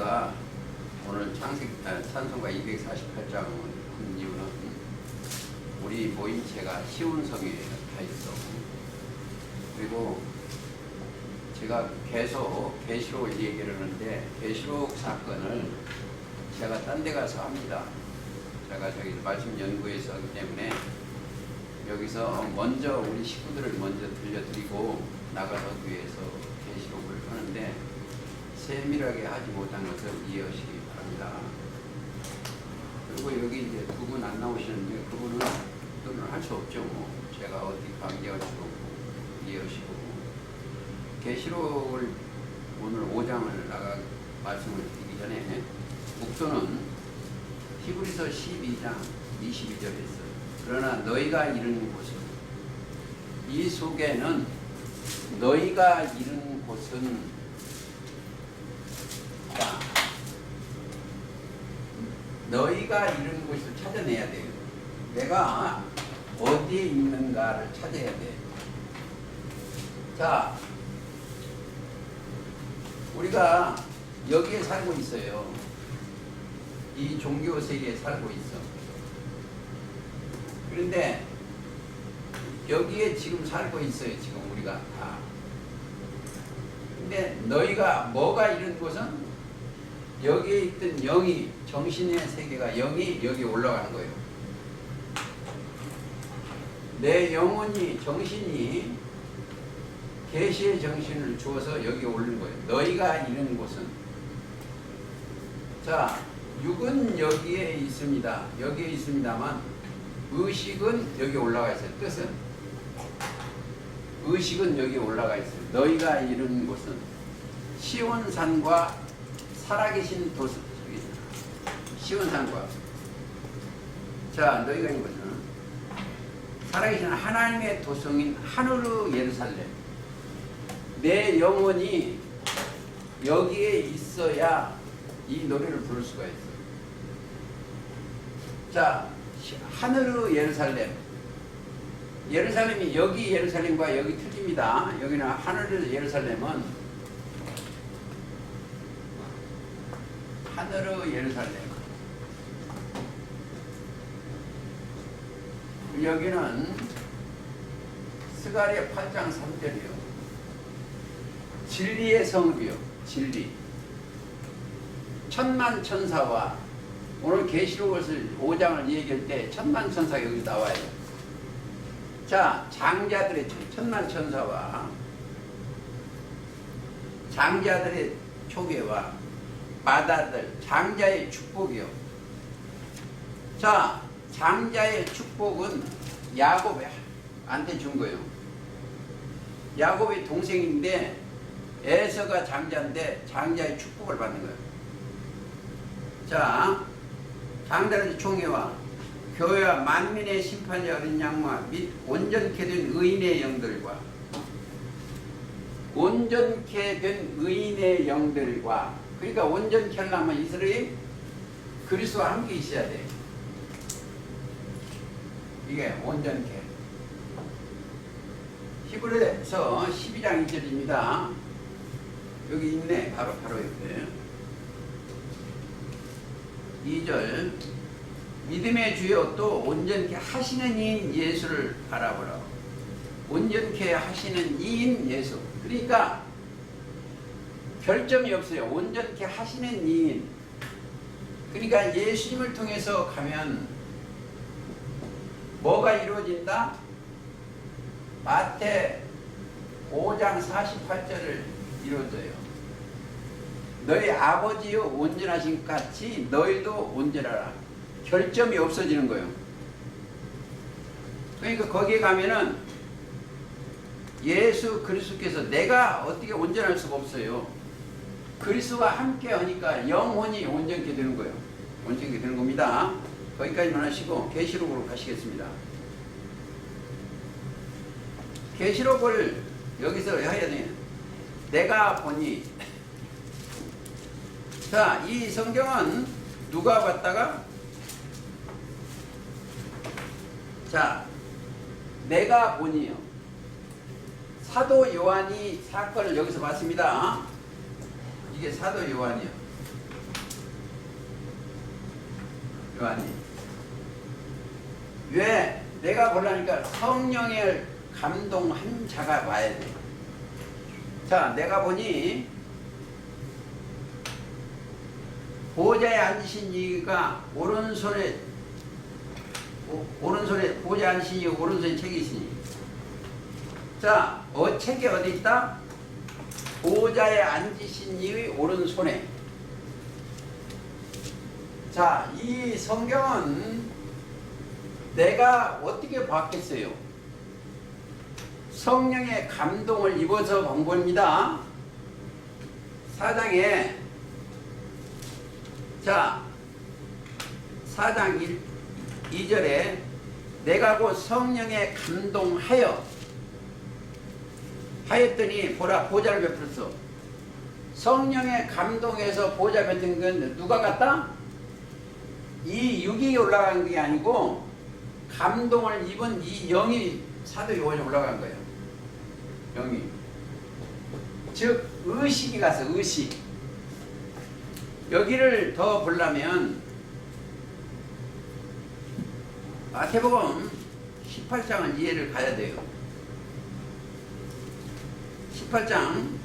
제가 오늘 찬송가 248장 한 이유는 우리 모임체가 시온성에 가 있어. 그리고 제가 계속 계시록 얘기를 하는데 계시록 사건을 제가 딴 데 가서 합니다. 제가 저기 말씀 연구에서 하기 때문에 여기서 먼저 우리 식구들을 먼저 들려드리고 나가서 위해서 계시록을 하는데 세밀하게 하지 못한 것을 이해하시기 바랍니다. 그리고 여기 이제 두 분 안 나오시는데 그분은 할 수 없죠. 뭐 제가 어디 강제할 수도 없고 이해하시고 계시록을 오늘 5장을 말씀을 드리기 전에 목소는 히브리서 12장 22절에 있어. 그러나 너희가 이르는 곳은 이 속에는 너희가 이르는 곳은 너희가 이르는 곳을 찾아내야 돼요. 내가 어디에 있는가를 찾아야 돼. 자, 우리가 여기에 살고 있어요. 이 종교 세계에 살고 있어. 그런데 여기에 지금 살고 있어요. 지금 우리가 다. 근데 너희가 뭐가 이런 곳은 여기에 있던 영이, 정신의 세계가 영이 여기 올라가는 거예요. 내 영혼이, 정신이 계시의 정신을 주어서 여기 오르는 거예요. 너희가 이르는 곳은. 자, 육은 여기에 있습니다. 여기에 있습니다만 의식은 여기 올라가 있어요. 뜻은 의식은 여기 올라가 있어요. 너희가 이르는 곳은 시온산과 살아계신 도성, 시온산과, 자, 너희가 있는 곳은 살아계신 하나님의 도성인 하늘의 예루살렘. 내 영혼이 여기에 있어야 이 노래를 부를 수가 있어. 자, 하늘의 예루살렘. 예루살렘이 여기 예루살렘과 여기 틀립니다. 여기는 하늘의 예루살렘은 하늘의 예루살렘. 여기는 스가랴 8장 3절이요. 진리의 성읍이요. 진리. 천만 천사와 오늘 계시록을 5장을 얘기할 때 천만 천사가 여기 나와요. 자, 장자들의 천만 천사와 장자들의 초계와 마다들, 장자의 축복이요. 자, 장자의 축복은 야곱한테 준 거예요. 야곱의 동생인데 에서가 장자인데 장자의 축복을 받는 거예요. 자, 장자의 총회와 교회와 만민의 심판자 어린 양마 및 온전케 된 의인의 영들과 온전케 된 의인의 영들과, 그러니까 온전케 하려면 이스라엘이 그리스도와 함께 있어야 돼. 이게 온전케. 히브리서 12장 2절입니다. 여기 있네. 바로 옆에 2절. 믿음의 주여 또 온전케 하시는 이인 예수를 바라보라. 온전케 하시는 이인 예수. 그러니까 결점이 없어요. 온전케 하시는 이인. 그러니까 예수님을 통해서 가면 뭐가 이루어진다? 마태 5장 48절을 이루어져요. 너희 아버지여 온전하신 같이 너희도 온전하라. 결점이 없어지는 거예요. 그러니까 거기에 가면은 예수 그리스도께서 내가 어떻게 온전할 수가 없어요. 그리스도와 함께 하니까 영혼이 온전케 되는 거예요. 온전케 되는 겁니다. 거기까지만 하시고 계시록으로 가시겠습니다. 계시록을 여기서 해야 돼요. 내가 보니. 자, 이 성경은 누가 봤다가, 자, 내가 보니요. 사도 요한이 사건을 여기서 봤습니다. 이게 사도 요한이요. 요한이. 왜? 내가 보려니까 성령을 감동한 자가 와야 돼. 자, 내가 보니 보좌에 앉으신 이가 오른손에 보좌에 앉으신 이 오른손에 책이 있으니. 자, 책이 어디 있다? 보좌에 앉으신 이의 오른손에. 자, 이 성경은 내가 어떻게 봤겠어요? 성령의 감동을 입어서 본 겁니다. 4장에 자 4장 2절에 내가 곧 성령에 감동하여 하였더니 보라 보좌를 베풀었어. 성령의 감동에서 보좌 베푼 건 누가 같다? 이 육이 올라간 게 아니고 감동을 입은 이 영이 사도 요한에 올라간 거예요. 영이. 즉 의식이 가서 의식. 여기를 더 보려면 마태복음 18장은 이해를 가야 돼요. 18장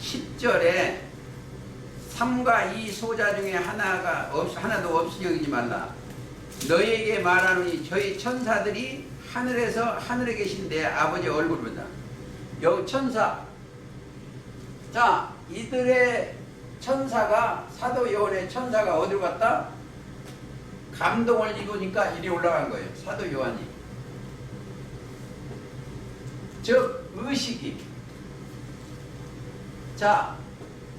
10절에 3과 2 소자 중에 하나도 없이 여기지 말라. 너희에게 말하노니 저희 천사들이 하늘에서 하늘에 계신 내 아버지 얼굴을 본다. 여기 천사. 자, 이들의 천사가 사도 요한의 천사가 어디로 갔다? 감동을 입으니까 이리 올라간 거예요. 사도 요한이. 즉 의식이. 자,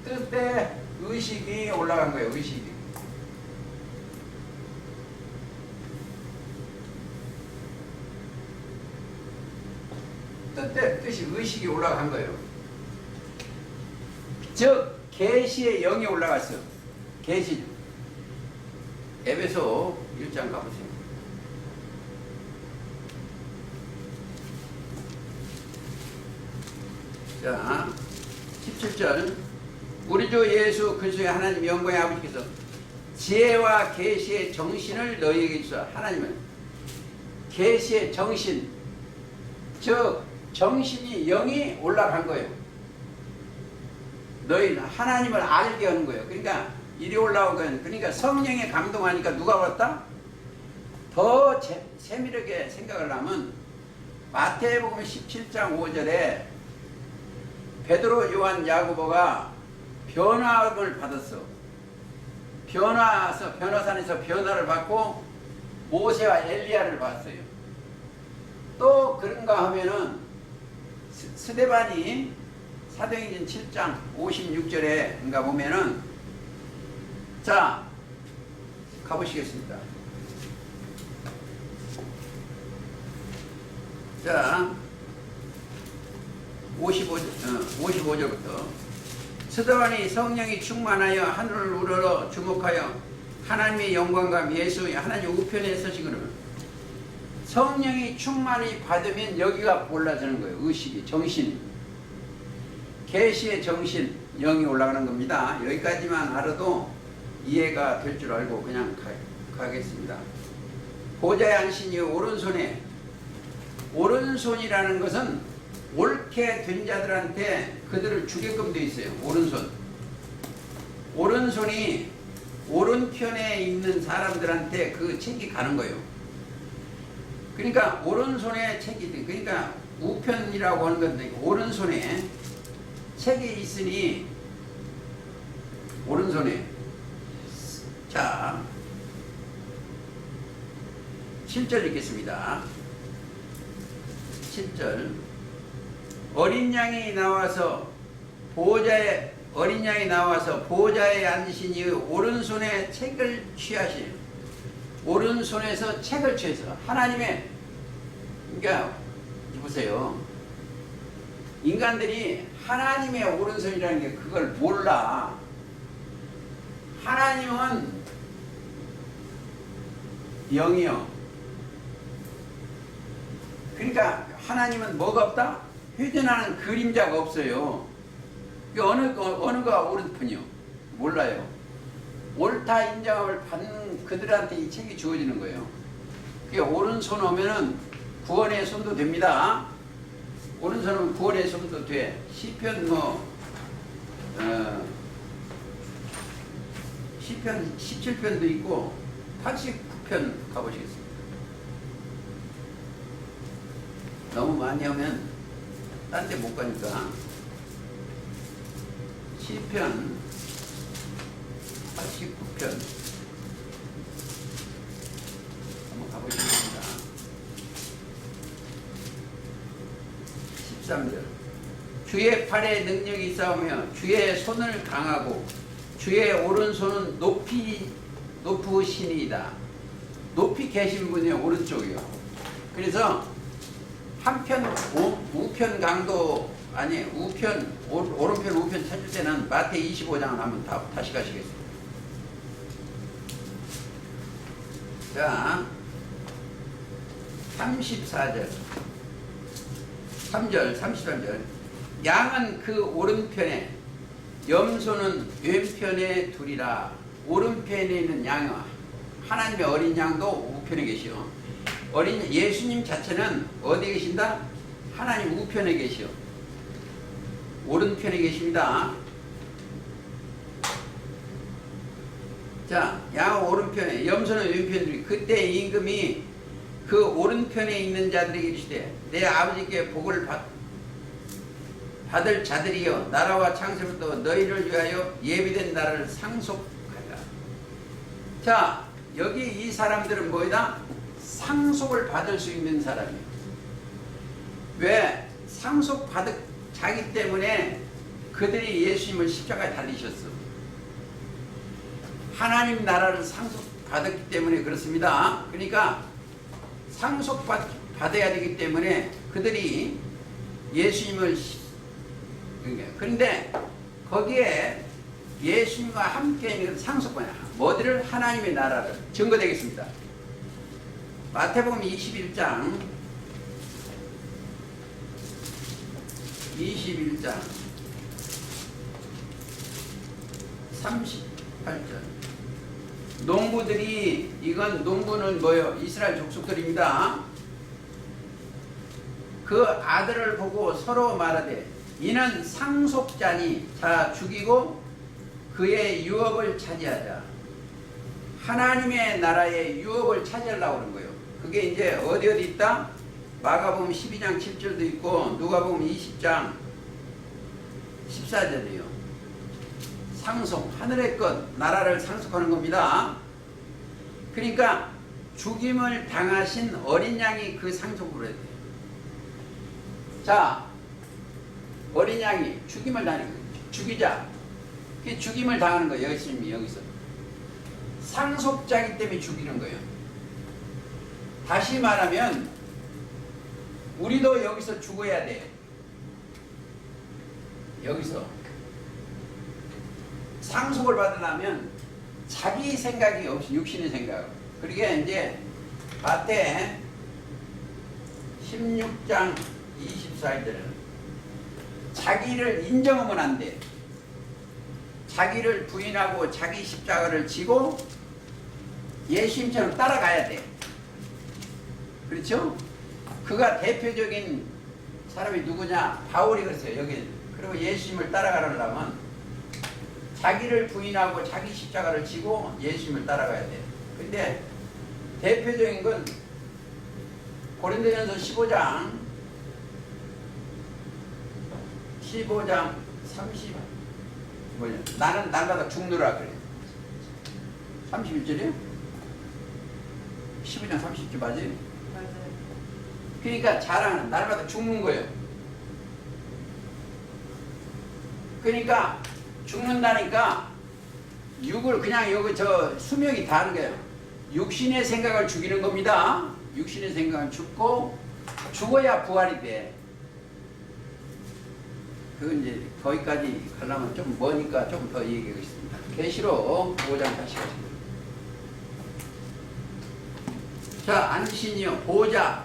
그때 의식이 올라간 거예요. 의식이. 뜻이 의식이 올라간 거예요. 즉 계시의 영이 올라갔어요. 계시. 에베소 1장 가보세요. 자 17절 우리 주 예수 그리스도의 하나님 영광의 아버지께서 지혜와 계시의 정신을 너희에게 주사. 하나님은 계시의 정신, 즉 정신이 영이 올라간 거예요. 너희는 하나님을 알게 하는 거예요. 그러니까 이리 올라오건, 그러니까 성령에 감동하니까 누가 왔다? 더 세밀하게 생각을 하면 마태복음 17장 5절에 베드로, 요한, 야고보가 변화를 받았어. 변화산에서 변화를 받고 모세와 엘리야를 봤어요. 또 그런가 하면은 스데반이 사도행전 7장 56절에 보면은 자 가보시겠습니다. 자 55절부터 스데반이 성령이 충만하여 하늘을 우러러 주목하여 하나님의 영광과 예수의 하나님 우편에 서시거늘. 성령이 충만히 받으면 여기가 올라서는 거예요. 의식이, 정신이. 계시의 정신, 영이 올라가는 겁니다. 여기까지만 알아도 이해가 될 줄 알고 그냥 가겠습니다. 보좌에 앉으신 이 오른손에, 오른손이라는 것은 옳게 된 자들한테 그들을 주게끔 되어 있어요. 오른손. 오른손이 오른편에 있는 사람들한테 그 책이 가는 거예요. 그러니까 오른손에 책이, 그러니까 우편이라고 하는 건데 오른손에 책이 있으니 오른손에. 자 7절 읽겠습니다. 7절 어린 양이 나와서 보호자의 앉으신 이의 오른손에 책을 취하시니. 오른손에서 책을 취해서 하나님의, 그러니까 보세요. 인간들이 하나님의 오른손이라는 게 그걸 몰라. 하나님은 영이요. 그러니까 하나님은 뭐가 없다? 회전하는 그림자가 없어요. 어느가 오른편이요? 몰라요. 옳다 인정함을 받는 그들한테 이 책이 주어지는 거예요. 그게 오른손 오면은 구원의 손도 됩니다. 오른손 오면 구원의 손도 돼. 시편 시편 17편도 있고 89편 가보시겠습니다. 너무 많이 하면 딴 데 못 가니까 시편 89편 한번 가보시겠습니다. 13절 주의 팔에 능력이 있사오며 주의 손을 강하고 주의 오른손은 높으시니이다. 높이 계신 분이 오른쪽이요. 그래서 한편 우편 강도 아니 우편 오른편 우편 찾을 때는 마태이 25장을 한번 다시 가시겠습니다. 자 34절 33절 양은 그 오른편에 염소는 왼편에 두리라. 오른편에 있는 양은 하나님의 어린 양도 우편에 계시오. 어린 예수님 자체는 어디에 계신다? 하나님 우편에 계시오. 오른편에 계십니다. 자, 양은 오른편에, 염소는 왼편에 두리. 그때 임금이 그 오른편에 있는 자들에게 이르시되 내 아버지께 복을 받을 자들이여 나라와 창세부터 너희를 위하여 예비된 나라를 상속하리라. 자, 여기 이 사람들은 뭐이다? 상속을 받을 수 있는 사람이에요. 왜? 자기 때문에 그들이 예수님을 십자가에 달리셨어. 하나님 나라를 상속받았기 때문에 그렇습니다. 그러니까 상속받아야 되기 때문에 그들이 예수님을 그런데 거기에 예수님과 함께 있는 상속권이야. 뭐들을? 하나님의 나라를 증거되겠습니다. 마태복음 21장 38절 농부들이 이건 농부는 뭐예요? 이스라엘 족속들입니다. 그 아들을 보고 서로 말하되 이는 상속자니 자 죽이고 그의 유업을 차지하자. 하나님의 나라의 유업을 차지하려고 하는 거예요. 그게 이제 어디 있다? 마가복음 12장 7절도 있고 누가복음 20장 14절이에요. 상속, 하늘의 것, 나라를 상속하는 겁니다. 그러니까 죽임을 당하신 어린 양이 그 상속으로 해야 돼요. 자, 어린 양이 죽임을 당하는 거예요. 죽이자. 그게 죽임을 당하는 거예요. 예수님이 여기서. 상속자이기 때문에 죽이는 거예요. 다시 말하면 우리도 여기서 죽어야 돼. 여기서 상속을 받으려면 자기 생각이 없이 육신의 생각. 그러게 이제 마태 16장 24절에는 자기를 인정하면 안 돼. 자기를 부인하고 자기 십자가를 지고 예수님처럼 따라가야 돼. 그렇죠? 그가 대표적인 사람이 누구냐? 바울이 그랬어요. 여기. 그리고 예수님을 따라가려면 자기를 부인하고 자기 십자가를 지고 예수님을 따라가야 돼. 근데 대표적인 건 고린도전서 15장 30 뭐냐? 나는 날마다 죽노라 그래. 31절이요? 15장 30절 맞지? 맞아요. 그러니까 자랑은 날마다 죽는 거예요. 그러니까 죽는다니까 육을 그냥 여기 저 수명이 다른 거예요. 육신의 생각을 죽이는 겁니다. 육신의 생각을 죽고 죽어야 부활이 돼. 그건 이제 거기까지 가려면 좀 머니까 좀 더 얘기하겠습니다. 계시록 5장 다시 가십니다. 자, 안신이요 보자.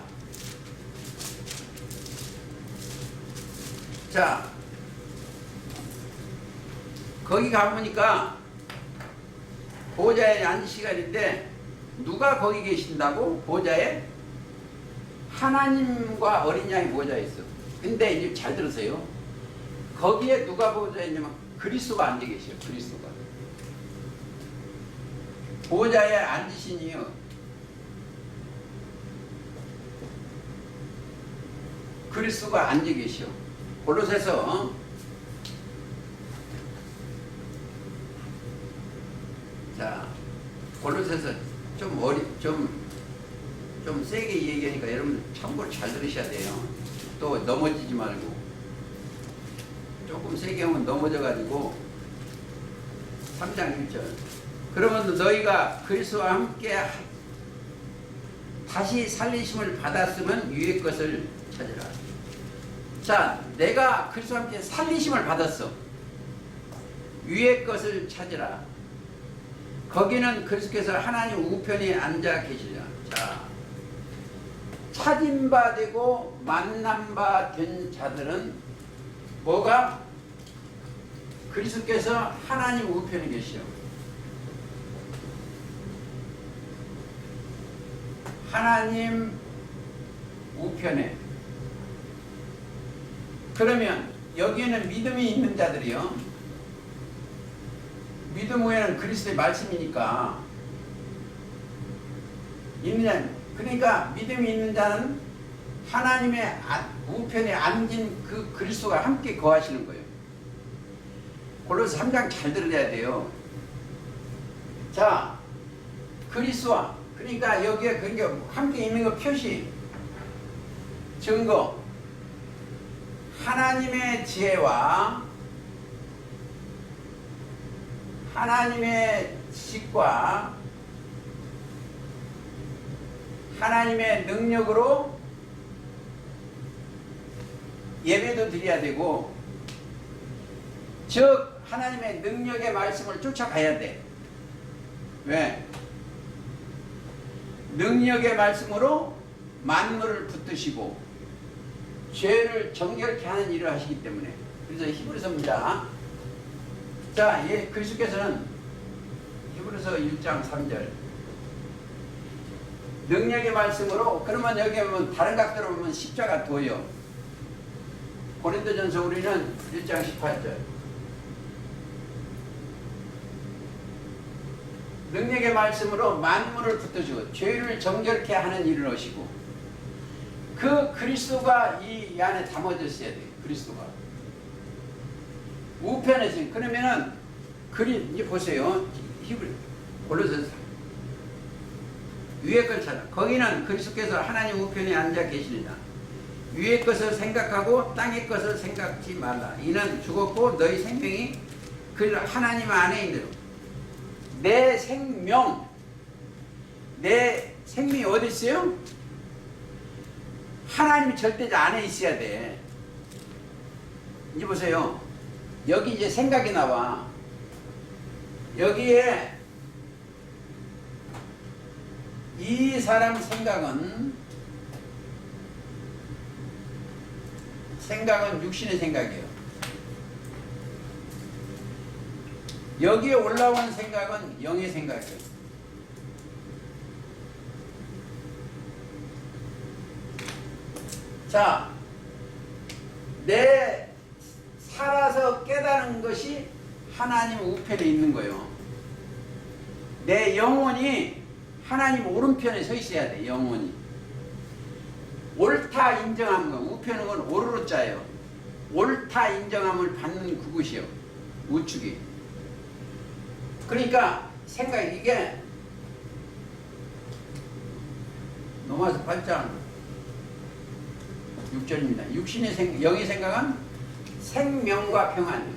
자, 거기 가보니까 보좌에 앉을 시간인데 누가 거기 계신다고? 보좌에? 하나님과 어린 양이 보좌에 있어. 근데 이제 잘 들으세요. 거기에 누가 보좌에 있냐면 그리스도가 앉아 계셔요. 그리스도가. 보좌에 앉으시니요. 그리스도가 앉아 계셔. 골로새서 자, 골로새서 좀 세게 얘기하니까 여러분 참고로 잘 들으셔야 돼요. 또 넘어지지 말고. 조금 세게 하면 넘어져가지고 3장 1절. 그러면 너희가 그리스도와 함께 다시 살리심을 받았으면 위의 것을 찾으라. 자, 내가 그리스도와 함께 살리심을 받았어. 위의 것을 찾으라. 거기는 그리스도께서 하나님 우편에 앉아 계시리라. 자, 찾은 바 되고 만난 바 된 자들은 뭐가? 그리스도께서 하나님 우편에 계시오. 하나님 우편에. 그러면 여기에는 믿음이 있는 자들이요. 믿음 후에는 그리스도의 말씀이니까 있는 자. 그러니까 믿음이 있는 자는 하나님의 우편에 앉은 그 그리스도가 함께 거하시는 거예요. 골로새 3장 잘 들어야 돼요. 자, 그리스도와 그러니까 여기에 그러니까 함께 있는 거 표시 증거 하나님의 지혜와 하나님의 지식과 하나님의 능력으로 예배도 드려야 되고, 즉 하나님의 능력의 말씀을 쫓아가야 돼. 왜? 능력의 말씀으로 만물을 붙드시고 죄를 정결케 하는 일을 하시기 때문에. 그래서 히브리서입니다. 자, 예, 그리스도께서는 히브리서 1장 3절 능력의 말씀으로. 그러면 여기 보면 다른 각도로 보면 십자가 도요. 고린도전서 우리는 1장 18절 능력의 말씀으로 만물을 붙드시고 죄를 정결케 하는 일을 하시고, 그 그리스도가 이 안에 담아져 있어야 돼요. 그리스도가 우편에 지금. 그러면은 이제 보세요. 히브리 골로새서 위의 걸 찾아. 거기는 그리스도께서 하나님 우편에 앉아 계시리라. 위의 것을 생각하고 땅의 것을 생각지 말라. 이는 죽었고 너희 생명이 그 하나님 안에 있는 내 생명이 어디 있어요? 하나님 절대자 안에 있어야 돼. 이제 보세요. 여기 이제 생각이 나와. 여기에 이 사람 생각은 육신의 생각이에요. 여기에 올라온 생각은 영의 생각이에요. 자, 내 살아서 깨달은 것이 하나님 우편에 있는 거예요. 내 영혼이 하나님 오른편에 서 있어야 돼. 영혼이 옳다 인정하는 거. 우편은 건 오르르 자예요. 옳다 인정함을 받는 그곳이요. 우측이. 그러니까 생각, 이게 로마서 8장 6절입니다. 육신의 영의 생각은 생명과 평안이에요.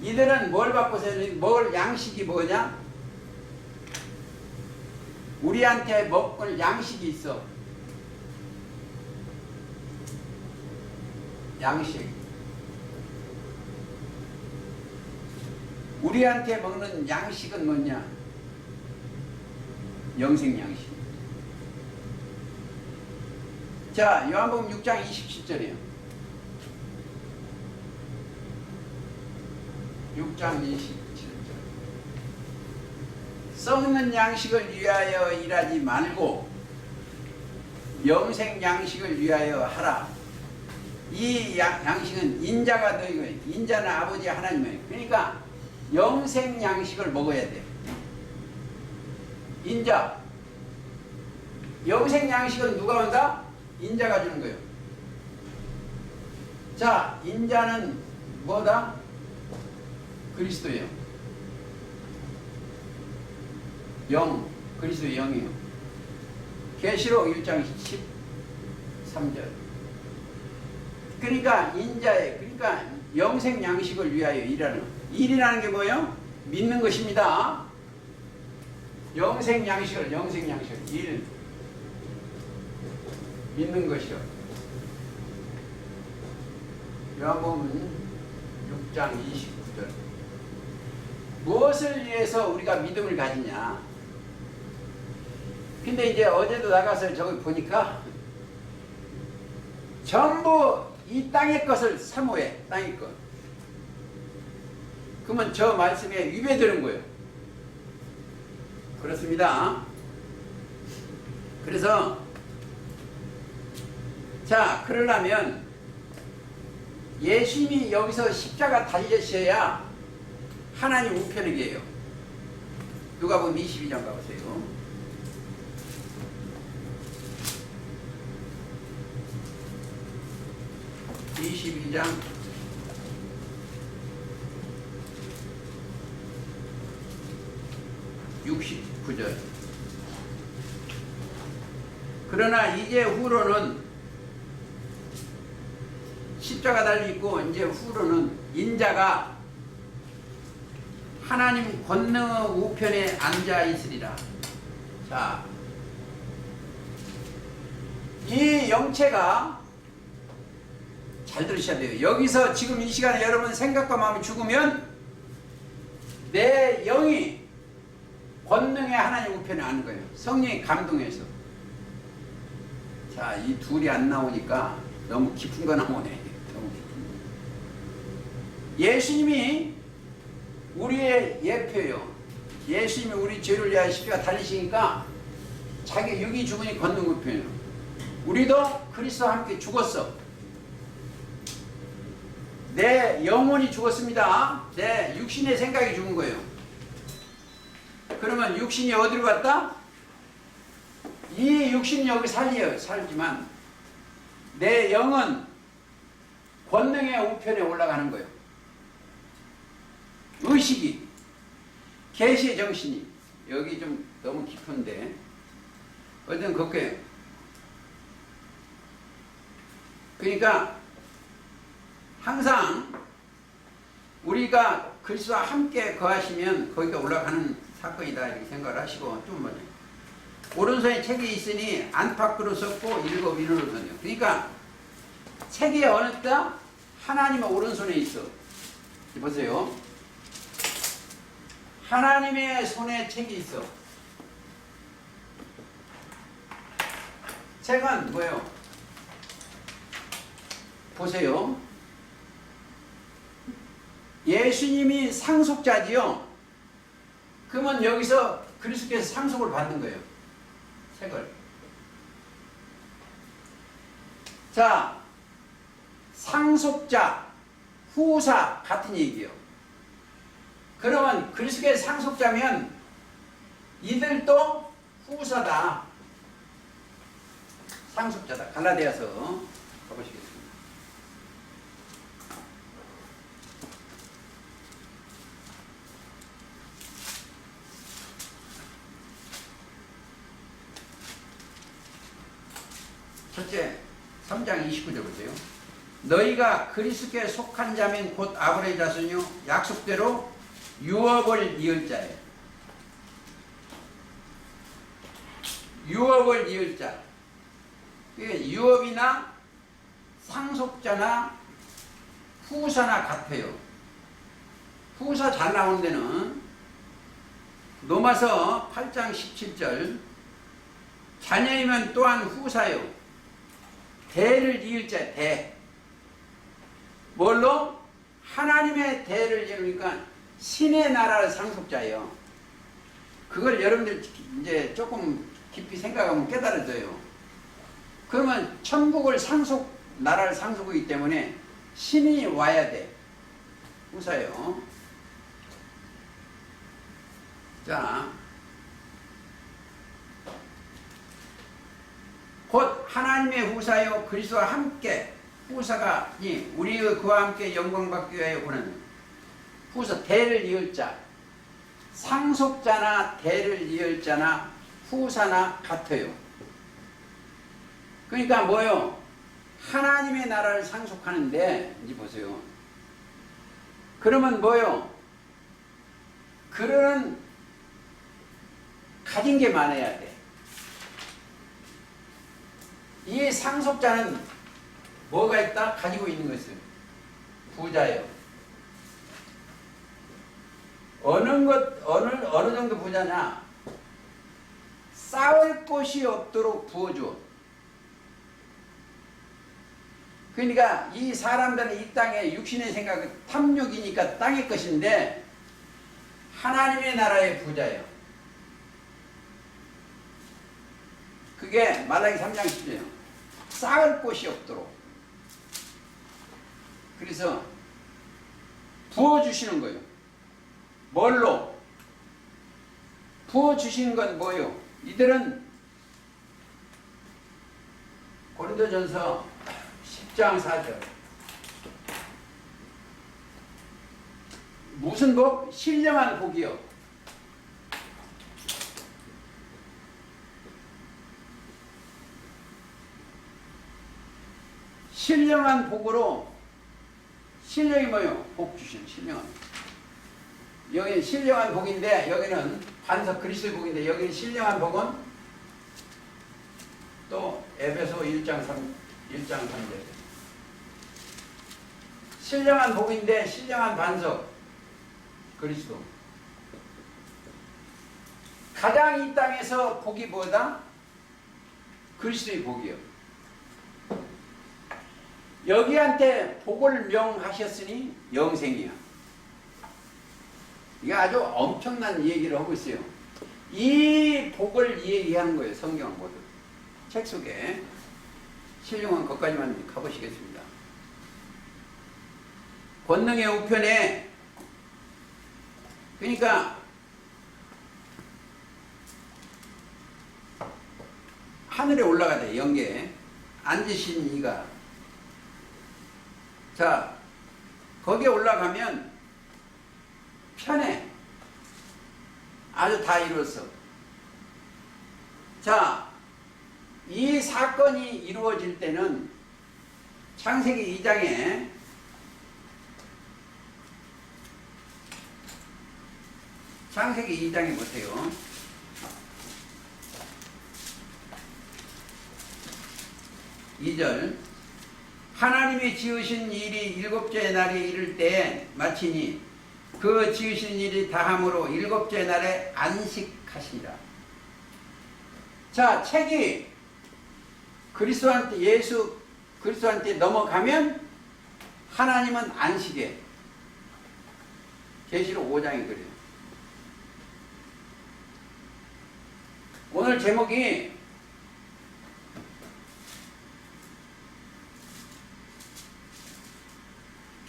이들은 뭘 받고서 먹을 양식이 뭐냐? 우리한테 먹을 양식이 있어. 양식. 우리한테 먹는 양식은 뭐냐? 영생 양식. 자, 요한복음 6장 27절이에요. 6장 27절. 썩는 양식을 위하여 일하지 말고 영생 양식을 위하여 하라. 이 양식은 인자가 너희고 인자는 아버지 하나님이에요. 그러니까 영생 양식을 먹어야 돼. 인자. 영생 양식은 누가 온다? 인자가 주는 거예요. 자, 인자는 뭐다? 그리스도예요. 영, 그리스도의 영이에요. 계시록 1장 13절. 그러니까 인자에, 그러니까 영생 양식을 위하여 일하는. 일이라는 게 뭐예요? 믿는 것입니다. 영생 양식을 일. 믿는 것이요. 요한복음 6장 29절. 무엇을 위해서 우리가 믿음을 가지냐? 근데 이제 어제도 나가서 저기 보니까 전부 이 땅의 것을 사모해. 땅의 것. 그러면 저 말씀에 위배되는 거예요. 그렇습니다. 그래서 자, 그러려면 예수님이 여기서 십자가 달리셔야 하나님 우편에 계요. 누가복음 22장 가보세요. (22장) 69절. 그러나 이제 후로는 십자가 달리고 이제 후로는 인자가 하나님 권능 우편에 앉아 있으리라. 자, 이 영체가 잘 들으셔야 돼요. 여기서 지금 이 시간에 여러분 생각과 마음이 죽으면 내 영이 권능의 하나님 우편에 앉는 거예요. 성령이 감동해서. 자, 이 둘이 안 나오니까 너무 깊은 거 나오네. 너무 깊은 거. 예수님이 우리의 예표예요. 예수님이 우리 죄를 위하여 십자가 달리시니까 자기 육이 죽으니 권능 우편이에요. 우리도 그리스도와 함께 죽었어. 내 영혼이 죽었습니다. 내 육신의 생각이 죽은 거예요. 그러면 육신이 어디로 갔다? 이 육신이 여기 살지만 내 영은 권능의 우편에 올라가는 거예요. 의식이, 계시의 정신이. 여기 좀 너무 깊은데 어쨌든 그렇게. 그러니까 항상 우리가 그리스도와 함께 거하시면 거기가 올라가는 사건이다 이렇게 생각을 하시고, 좀 뭐냐, 오른손에 책이 있으니 안팎으로 썼고 일곱 이르러 썼네요. 그러니까 책이 어느 때 하나님의 오른손에 있어. 보세요. 하나님의 손에 책이 있어. 책은 뭐예요? 보세요. 예수님이 상속자지요. 그러면 여기서 그리스도께서 상속을 받는 거예요. 책을. 자, 상속자, 후사 같은 얘기예요. 그러면 그리스도께서 상속자면 이들도 후사다. 상속자다. 갈라디아서 가보시겠습니다. 첫째, 3장 29절 보세요. 너희가 그리스도께 속한 자면 곧 아브라함의 자손이요 약속대로 유업을 이을 자예요. 유업을 이을 자. 유업이나 상속자나 후사나 같아요. 후사 잘 나오는 데는 로마서 8장 17절. 자녀이면 또한 후사요. 대를 이을 자, 대. 뭘로? 하나님의 대를 이루니까 신의 나라의 상속자예요. 그걸 여러분들 이제 조금 깊이 생각하면 깨달아져요. 그러면 천국을 나라를 상속하기 때문에 신이 와야 돼. 후사요. 자, 곧 하나님의 후사요 그리스도와 함께 후사가 우리의 그와 함께 영광 받기 위하여 보는 후사 대를 이을 자, 상속자나 대를 이을 자나 후사나 같아요. 그러니까 뭐요? 하나님의 나라를 상속하는데 이제 보세요. 그러면 뭐요? 그런 가진 게 많아야 돼. 이 상속자는 뭐가 있다? 가지고 있는 것은 부자예요. 어느 정도 부자냐? 쌓을 곳이 없도록 부어줘. 그러니까 이 사람들은 이 땅에 육신의 생각은 탐욕이니까 땅의 것인데 하나님의 나라의 부자예요. 그게 말라기 3장 10절이에요. 쌓을 곳이 없도록. 그래서 부어주시는 거예요. 뭘로? 부어주시는 건 뭐예요? 이들은 고린도전서 10장 4절. 무슨 복? 신령한 복이요. 신령한 복으로, 신령이 뭐예요? 복 주시는 신령한 복. 여기는 신령한 복인데 여기는 반석 그리스도의 복인데 여기는 신령한 복은 또 에베소 1장 3절. 신령한 복인데 신령한 반석 그리스도. 가장 이 땅에서 복이 뭐다? 그리스도의 복이요. 여기한테 복을 명하셨으니 영생이야. 이게 아주 엄청난 얘기를 하고 있어요. 이 복을 얘기하는 거예요. 성경 모두. 책 속에 신령한 것까지만 가보시겠습니다. 권능의 우편에 그러니까 하늘에 올라가자. 영계에 앉으신 이가 자 거기에 올라가면 편해. 아주 다 이루었어. 자, 이 사건이 이루어질 때는 창세기 2장에 보세요. 이 절 하나님이 지으신 일이 일곱째 날에 이를 때에 마치니 그 지으신 일이 다함으로 일곱째 날에 안식하시니라. 자, 책이 예수 그리스도한테 넘어가면 하나님은 안식에. 계시록 5장이 그래요. 오늘 제목이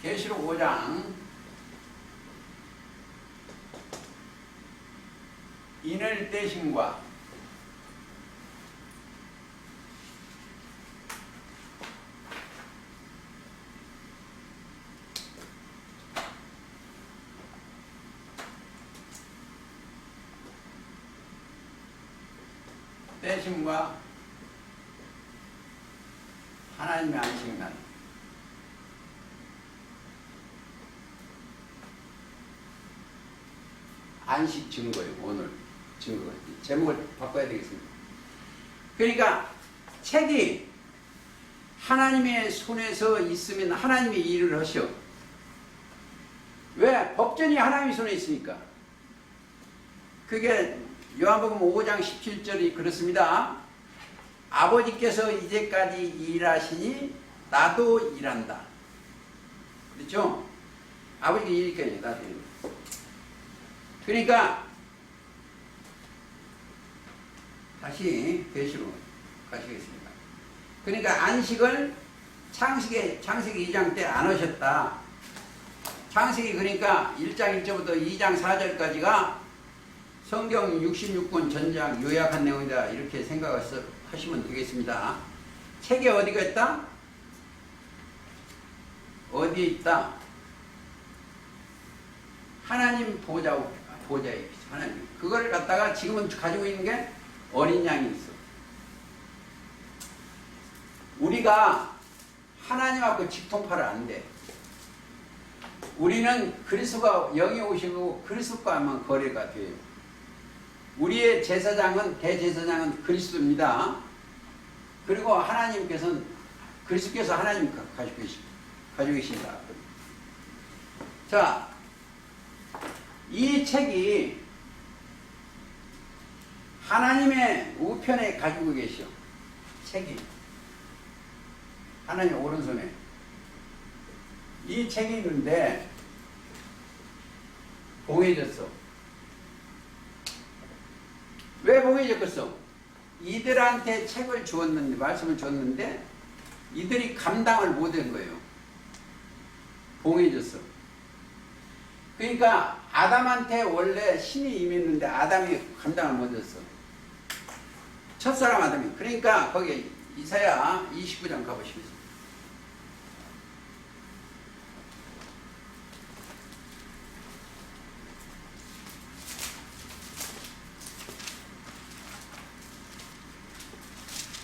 계시록 5장 인을 떼심과 하나님의 안식날. 안식 증거예요. 오늘 증거가. 제목을 바꿔야 되겠습니다. 그러니까 책이 하나님의 손에서 있으면 하나님이 일을 하셔. 왜? 법전이 하나님의 손에 있으니까. 그게 요한복음 5장 17절이 그렇습니다. 아버지께서 이제까지 일하시니 나도 일한다. 그렇죠? 아버지가 일하니까 나도 일한다. 그러니까 다시 계시로 가시겠습니다. 그러니까 안식을 창세기 2장 때 안 하셨다. 창세기 그러니까 1장 1절부터 2장 4절까지가 성경 66권 전장 요약한 내용이다. 이렇게 생각하시면 되겠습니다. 책에 어디가 있다? 어디에 있다? 하나님 보좌에 있어. 하나님. 그걸 갖다가 지금은 가지고 있는 게 어린 양이 있어. 우리가 하나님하고 직통파를 안 돼. 우리는 그리스도가 영이 오시고 그리스도과만 거래가 돼요. 우리의 제사장은 대제사장은 그리스도입니다. 그리고 하나님께서는 그리스도께서 하나님 가지고 계신다. 자, 이 책이 하나님의 우편에 가지고 계셔. 책이 하나님 오른손에 이 책이 있는데 봉해졌어. 왜 봉해졌겠어? 이들한테 책을 주었는데, 말씀을 줬는데 이들이 감당을 못한 거예요. 봉해졌어. 그러니까 아담한테 원래 신이 임했는데 아담이 감당을 못했어. 첫사람 아담이. 그러니까 거기 이사야 29장 가보시겠습니다.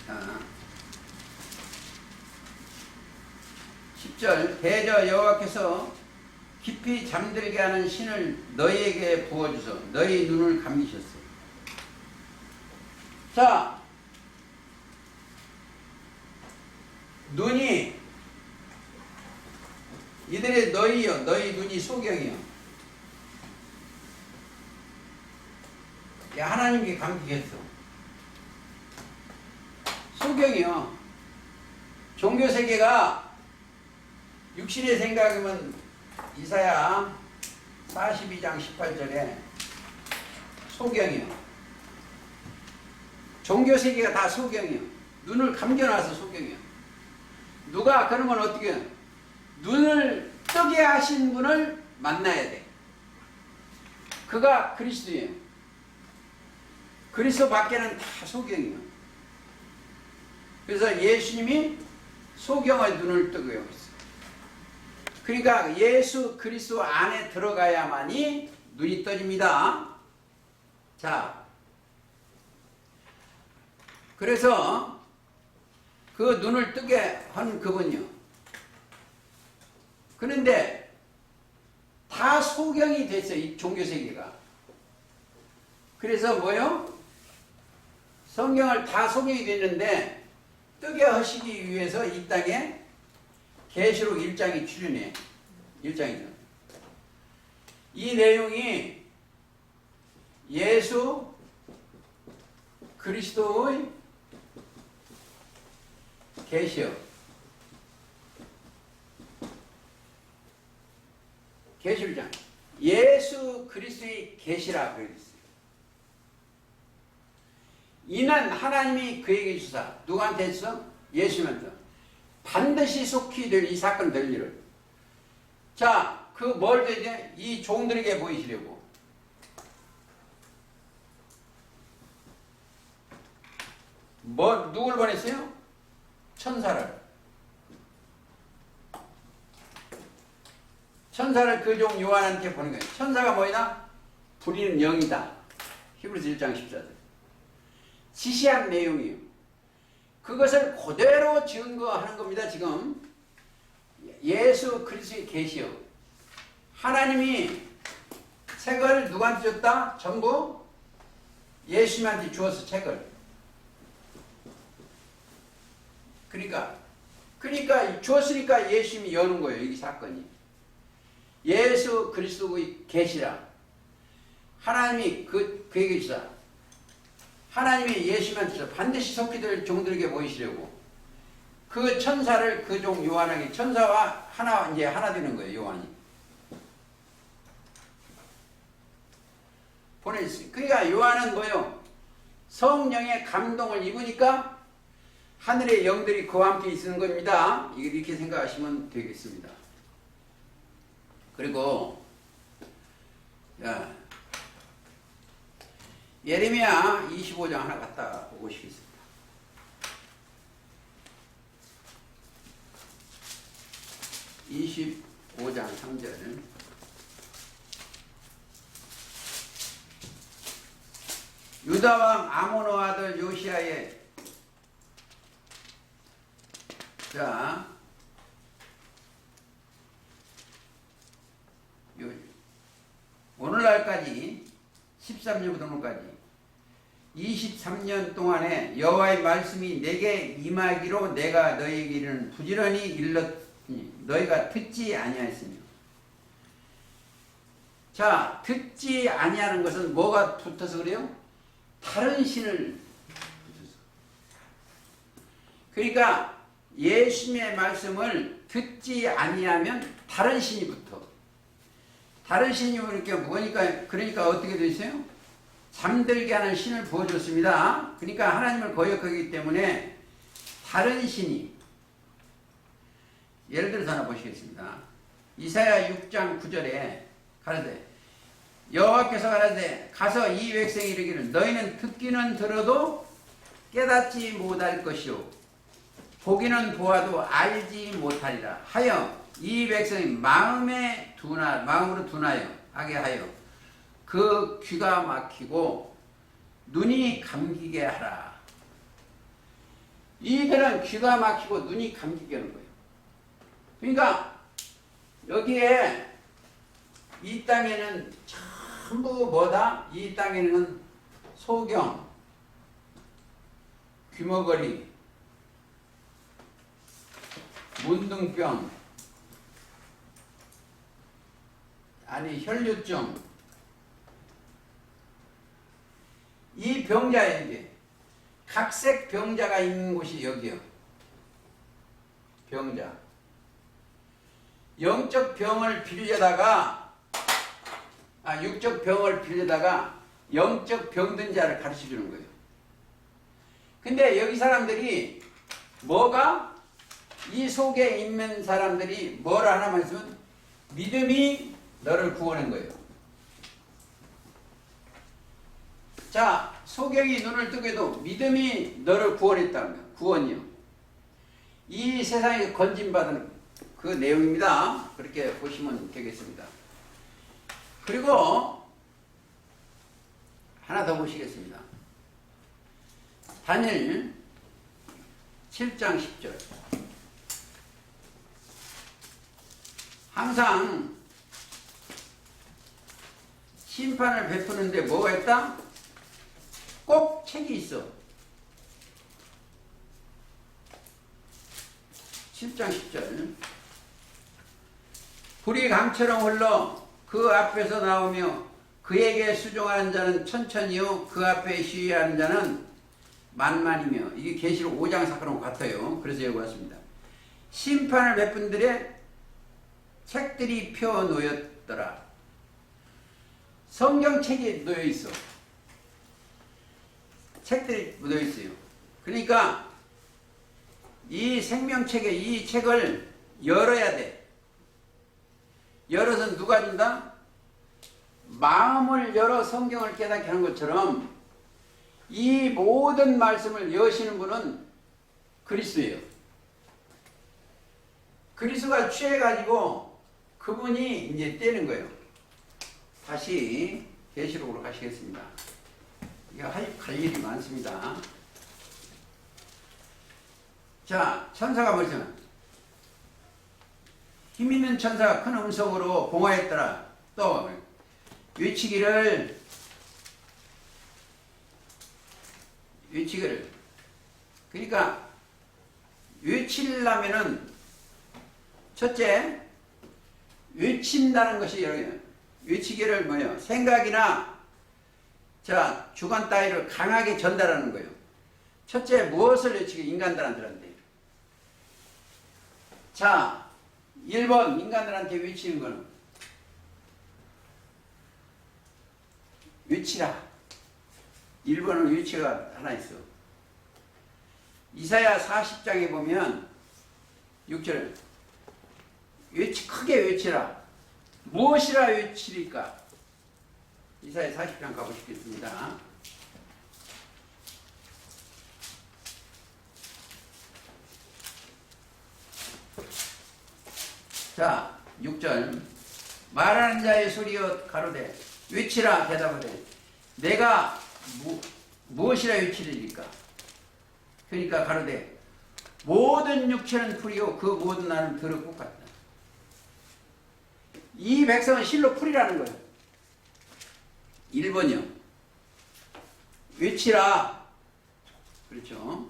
자, 10절 대저 여호와께서 깊이 잠들게 하는 신을 너희에게 부어주소 너희 눈을 감기셨어. 자, 눈이 이들의 너희요 너희 눈이 소경이요. 야, 하나님께 감기겠어. 소경이요. 종교세계가 육신의 생각이면 이사야 42장 18절에 소경이요. 종교세계가 다 소경이요. 눈을 감겨놔서 소경이요. 누가 그러면 어떻게 해요? 눈을 뜨게 하신 분을 만나야 돼. 그가 그리스도예요. 그리스도 밖에는 다 소경이요. 그래서 예수님이 소경의 눈을 뜨게 하고 있어요. 그러니까 예수 그리스도 안에 들어가야만이 눈이 떠집니다. 자, 그래서 그 눈을 뜨게 한 그분이요. 그런데 다 소경이 됐어요. 이 종교세계가. 그래서 뭐요? 성경을 다 소경이 됐는데 뜨게 하시기 위해서 이 땅에 계시록 1장이 출연해. 1장이죠. 이 내용이 예수 그리스도의 계시요. 계시록장. 예수 그리스도의 계시라 그랬어요. 이는 하나님이 그에게 주사 누구한테 했어? 예수님한테. 반드시 속히 될 이 사건 될 일을. 자, 그 뭘 되지? 이 종들에게 보이시려고. 누굴 보냈어요? 천사를. 천사를 그 종 요한한테 보낸 거예요. 천사가 뭐이다? 부리는 영이다. 히브리서 1장 14절. 지시한 내용이에요. 그것을 그대로 증거하는 겁니다. 지금 예수 그리스도의 계시요. 하나님이 책을 누구한테 줬다? 전부 예수님한테 주어서 책을. 그러니까 주었으니까 예수님이 여는 거예요. 이 사건이. 예수 그리스도의 계시라. 하나님이 그에게 주사. 하나님이 예수님한테 주사. 반드시 속히 될 종들에게 보이시려고. 그 천사를 그 종 요한에게 천사와 이제 하나 되는 거예요. 요한이. 보내주어요. 그러니까 요한은 뭐요? 성령의 감동을 입으니까 하늘의 영들이 그와 함께 있는 겁니다. 이렇게 생각하시면 되겠습니다. 그리고 자, 예레미야 25장 하나 갖다 보시겠습니다. (25장 3절) 유다왕 아모노 아들 요시야의 자 오늘날까지 13년부터 오늘까지 23년 동안에 여호와의 말씀이 내게 임하기로 내가 너희에게 이르는 부지런히 일렀으니 너희가 듣지 아니하였으며. 자, 듣지 아니하는 것은 뭐가 붙어서 그래요? 다른 신을 붙어서. 그러니까 예수님의 말씀을 듣지 아니하면 다른 신이 붙어. 다른 신이 이렇게 뭐니까, 그러니까 어떻게 되세요? 잠들게 하는 신을 부어줬습니다. 그러니까 하나님을 거역하기 때문에 다른 신이, 예를 들어서 하나 보시겠습니다. 이사야 6장 9절에 가라되 여호와께서 가라되 가서 이 백성이 이르기를 너희는 듣기는 들어도 깨닫지 못할 것이요 보기는 보아도 알지 못하리라 하여 이 백성이 마음으로 둔하여 하게 하여 그 귀가 막히고 눈이 감기게 하라. 이들은 귀가 막히고 눈이 감기게 하는 거예요. 그러니까 여기에 이 땅에는 전부 뭐다? 이 땅에는 소경, 귀머거리, 문둥병, 아니 혈류증, 이 병자예요. 이게 각색 병자가 있는 곳이 여기요. 병자. 영적 병을 빌려다가 육적 병을 빌려다가 영적 병든 자를 가르쳐 주는 거예요. 근데 여기 사람들이 뭐가 이 속에 있는 사람들이 뭐라 하나만 있으면 믿음이 너를 구원한 거예요. 자, 소경이 눈을 뜨게도 믿음이 너를 구원했다면 구원이요. 이 세상에 건진받은 그 내용입니다. 그렇게 보시면 되겠습니다. 그리고 하나 더 보시겠습니다. 다니엘 7장 10절. 항상 심판을 베푸는데 뭐가 있다? 꼭 책이 있어. 7장 10절. 불이 강처럼 흘러 그 앞에서 나오며 그에게 수종하는 자는 천천히요 그 앞에 시위하는 자는 만만이며. 이게 계시록 5장 사건하고 같아요. 그래서 여기 왔습니다. 심판을 베푼들의 책들이 펴 놓였더라. 성경책이 놓여 있어. 책들이 묻어 있어요. 그러니까 이 생명책에 이 책을 열어야 돼. 열어서 누가 준다? 마음을 열어 성경을 깨닫게 하는 것처럼 이 모든 말씀을 여시는 분은 그리스도예요. 그리스도가 취해가지고 그분이 이제 떼는 거예요. 다시 계시록으로 가시겠습니다. 이게 할 일이 많습니다. 자, 천사가 뭐죠? 힘있는 천사가 큰 음성으로 봉하였더라. 또 외치기를 그러니까 외치려면은 첫째 외친다는 것이 외치기를 뭐예요? 생각이나 주관 따위를 강하게 전달하는 거예요. 첫째 무엇을 외치기? 인간들한테. 자, 1번 인간들한테 외치는 거는 외치라. 1번은 위치가 하나 있어. 이사야 40장에 보면 6절 크게 외치라. 무엇이라 외치리까? 이사야 40장 가보시겠습니다. 자, 6절 말하는 자의 소리여 가로되 외치라 대답하되 내가 무엇이라 외치리까? 그러니까 가로되 모든 육체는 풀이요 그 모든 나는 더럽고 같다. 이 백성은 실로 풀이라는 거예요. 1번이요. 외치라. 그렇죠.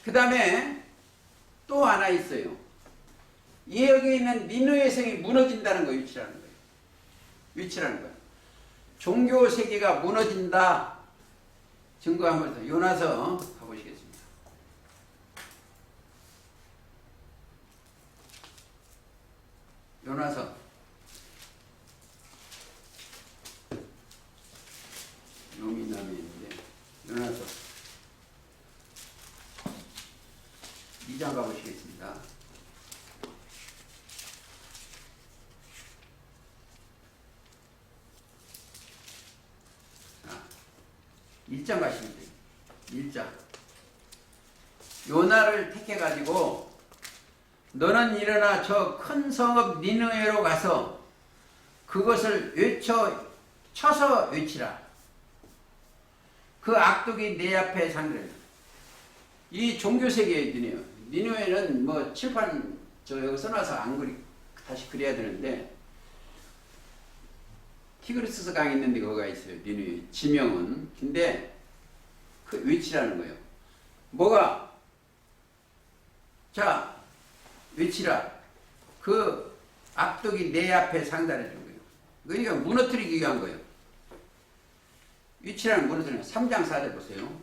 그 다음에 또 하나 있어요. 여기 있는 니느웨 성이 무너진다는 거 위치라는 거예요. 위치라는 거예요. 종교 세계가 무너진다. 증거 한번 더. 요나서 가보시겠습니다. 요나서 요미남에 있는데 요나서 2장 가보시겠습니다. 자, 1장 가시면 돼요. 1장 요나를 택해가지고 너는 일어나 저 큰 성읍 니느웨로 가서 그것을 쳐서 외치라. 그 악독이 내 앞에 상대를. 이 종교세계의 니네요. 니느웨는 뭐 칠판 여기 써놔서 안 다시 그려야 되는데 티그리스 강이 있는데 거기가 있어요. 니느웨 지명은. 근데 그 외치라는 거예요. 뭐가? 자, 외치라. 그 악독이 내 앞에 상달해 준 거예요. 그러니까 무너뜨리기 위한 거예요. 위치라는 무너뜨리는 3장 4절 보세요.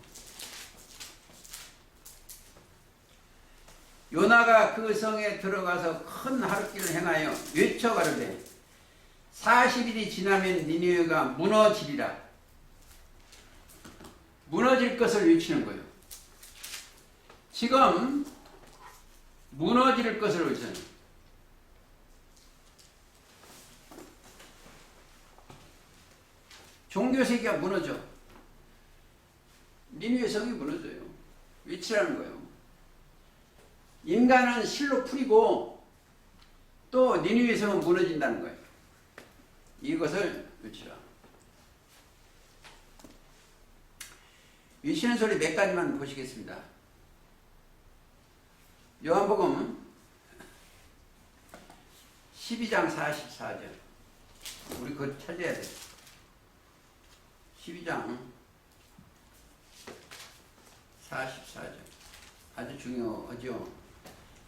요나가 그 성에 들어가서 큰 하룻길을 행하여 외쳐 가로되 40일이 지나면 니느웨가 무너지리라. 무너질 것을 외치는 거예요. 지금 무너질 것을 외치는 종교세계가 무너져. 니느웨 성이 무너져요. 외치라는 거예요. 인간은 실로 풀이고 또 니느웨 성은 무너진다는 거예요. 이것을 외치라. 외치는 소리 몇 가지만 보시겠습니다. 요한복음 12장 44절. 우리 그거 찾아야 돼. 12장 44절. 아주 중요하죠.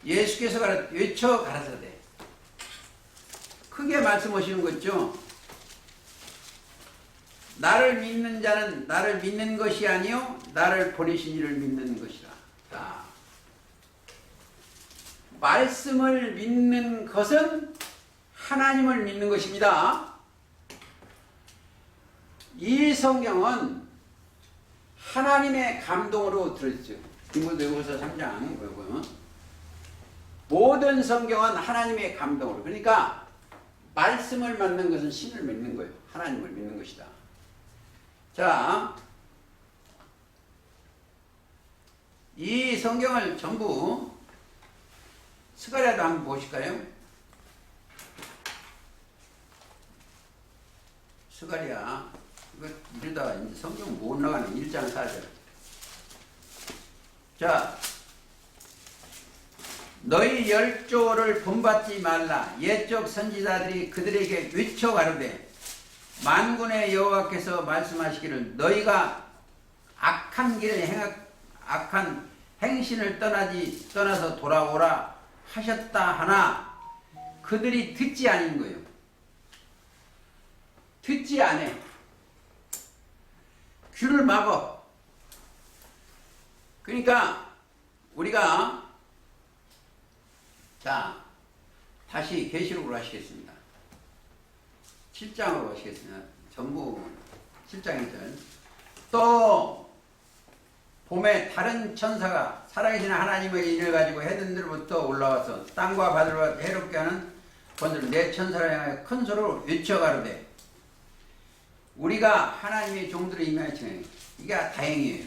예수께서 외쳐 가라사대. 크게 말씀하시는 거 있죠. 나를 믿는 자는 나를 믿는 것이 아니요 나를 보내신 이를 믿는 것이라. 자, 말씀을 믿는 것은 하나님을 믿는 것입니다. 이 성경은 하나님의 감동으로 들었죠. 디모데후서 3장 보고요. 모든 성경은 하나님의 감동으로. 그러니까 말씀을 믿는 것은 신을 믿는 거예요. 하나님을 믿는 것이다. 자, 이 성경을 전부 스가랴도 한번 보실까요? 스가랴. 이거 이러다가 이제 성경 못 나가네. 1장 4절. 자, 너희 열조를 본받지 말라. 옛적 선지자들이 그들에게 외쳐 가로되 만군의 여호와께서 말씀하시기를 너희가 악한 행신을 떠나서 돌아오라 하셨다 하나 그들이 듣지 않은 거예요. 듣지 않아. 귀를 막어. 그러니까 우리가 자 다시 계시록으로 하시겠습니다. 7장으로 하시겠습니다. 전부 7장이든 또 봄에 다른 천사가 살아계신 하나님의 인을 가지고 해든들로부터 올라와서 땅과 바다를 해롭게 하는 번들을 내 천사를 향하여 큰 소리로 외쳐가로되 우리가 하나님의 종들을 임하였으니 이게 다행이에요.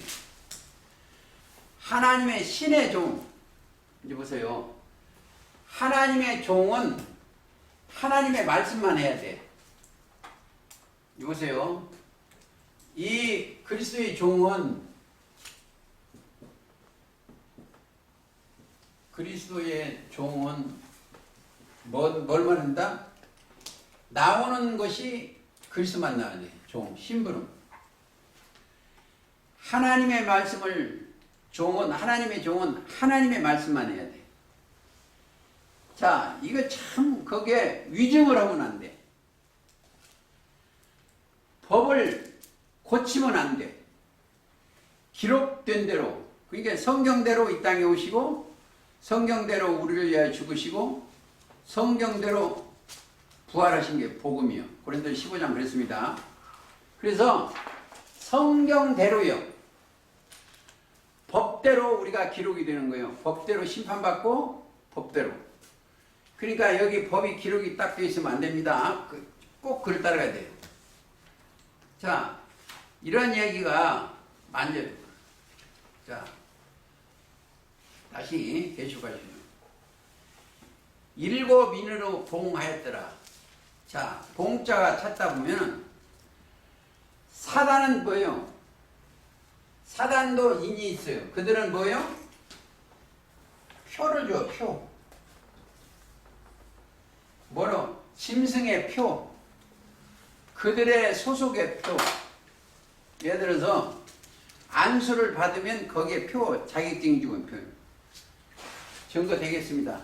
하나님의 신의 종, 이제 보세요. 하나님의 종은 하나님의 말씀만 해야 돼. 이제 보세요. 이 그리스도의 종은 뭘 말한다? 나오는 것이 그리스도만 나와야 돼. 종, 신부는. 하나님의 종은 하나님의 말씀만 해야 돼. 자, 이거 참, 거기에 위증을 하면 안 돼. 법을 고치면 안 돼. 기록된 대로, 그러니까 성경대로 이 땅에 오시고, 성경대로 우리를 위하여 죽으시고, 성경대로 부활하신 게 복음이요. 고린도서 15장 그랬습니다. 그래서 성경대로요. 법대로 우리가 기록이 되는 거예요. 법대로 심판받고 법대로. 그러니까 여기 법이 기록이 딱 되어 있으면 안 됩니다. 꼭 그걸 따라가야 돼요. 자, 이런 얘기가 자, 다시 계속하시죠. 7 인으로 봉하였더라. 자, 봉자가 찾다 보면 사단은 뭐예요? 사단도 인이 있어요. 그들은 뭐예요? 표를 줘, 표. 뭐로? 짐승의 표. 그들의 소속의 표. 예를 들어서 안수를 받으면 거기에 표, 자격증 주는 표. 증거 되겠습니다.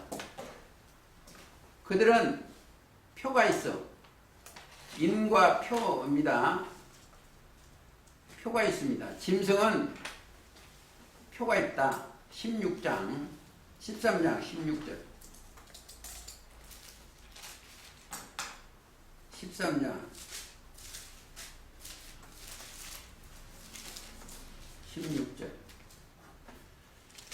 그들은 표가 있어. 인과 표입니다. 표가 있습니다. 짐승은 표가 있다. 13장 16절. 13장 16절.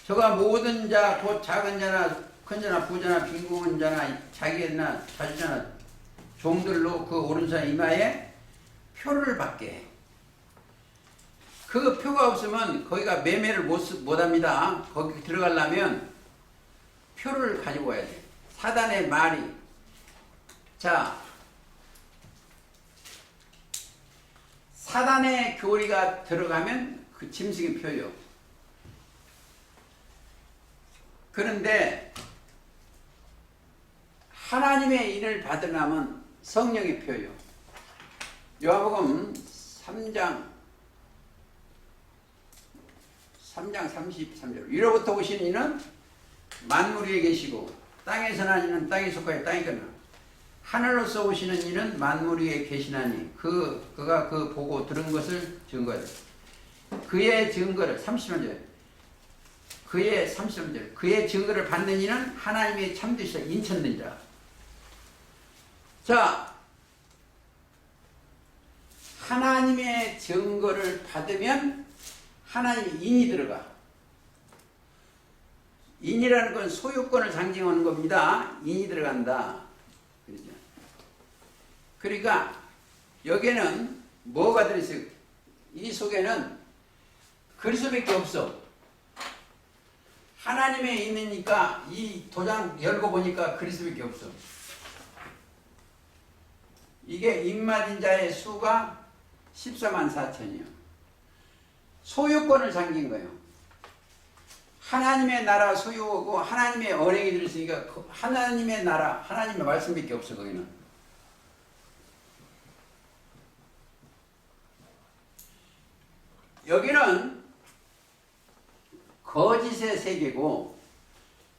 저가 모든 자 곧 작은 자나 큰 자나 부자나 빈곤한 자나 자기나 자주자나 종들로 그 오른손 이마에 표를 받게 해. 그 표가 없으면 거기가 매매를 못합니다. 거기 들어가려면 표를 가지고 와야 돼. 사단의 말이. 자, 사단의 교리가 들어가면 그 짐승의 표요. 그런데 하나님의 인을 받으려면 성령의 표요. 요한복음 3장 33절. 위로부터 오신 이는 만물 위에 계시고 땅에서 난 이는 땅에 속하여 땅에 거나 하늘로서 오시는 이는 만물 위에 계시나니 그가 그 보고 들은 것을 증거하되 그의 증거를 30절 그의 증거를 받는 이는 하나님의 참되시다 인천된 자. 자, 하나님의 증거를 받으면 하나님의 인이 들어가. 인이라는 건 소유권을 상징하는 겁니다. 인이 들어간다. 그렇죠? 그러니까 여기에는 뭐가 들어있어요? 이 속에는 그리스도밖에 없어. 하나님에 있으니까 이 도장 열고 보니까 그리스도밖에 없어. 이게 입맞은 자의 수가 14만 4천이요. 소유권을 잠긴 거예요. 하나님의 나라 소유하고 하나님의 언행이 들었으니까 하나님의 나라, 하나님의 말씀밖에 없어 거기는. 여기는 거짓의 세계고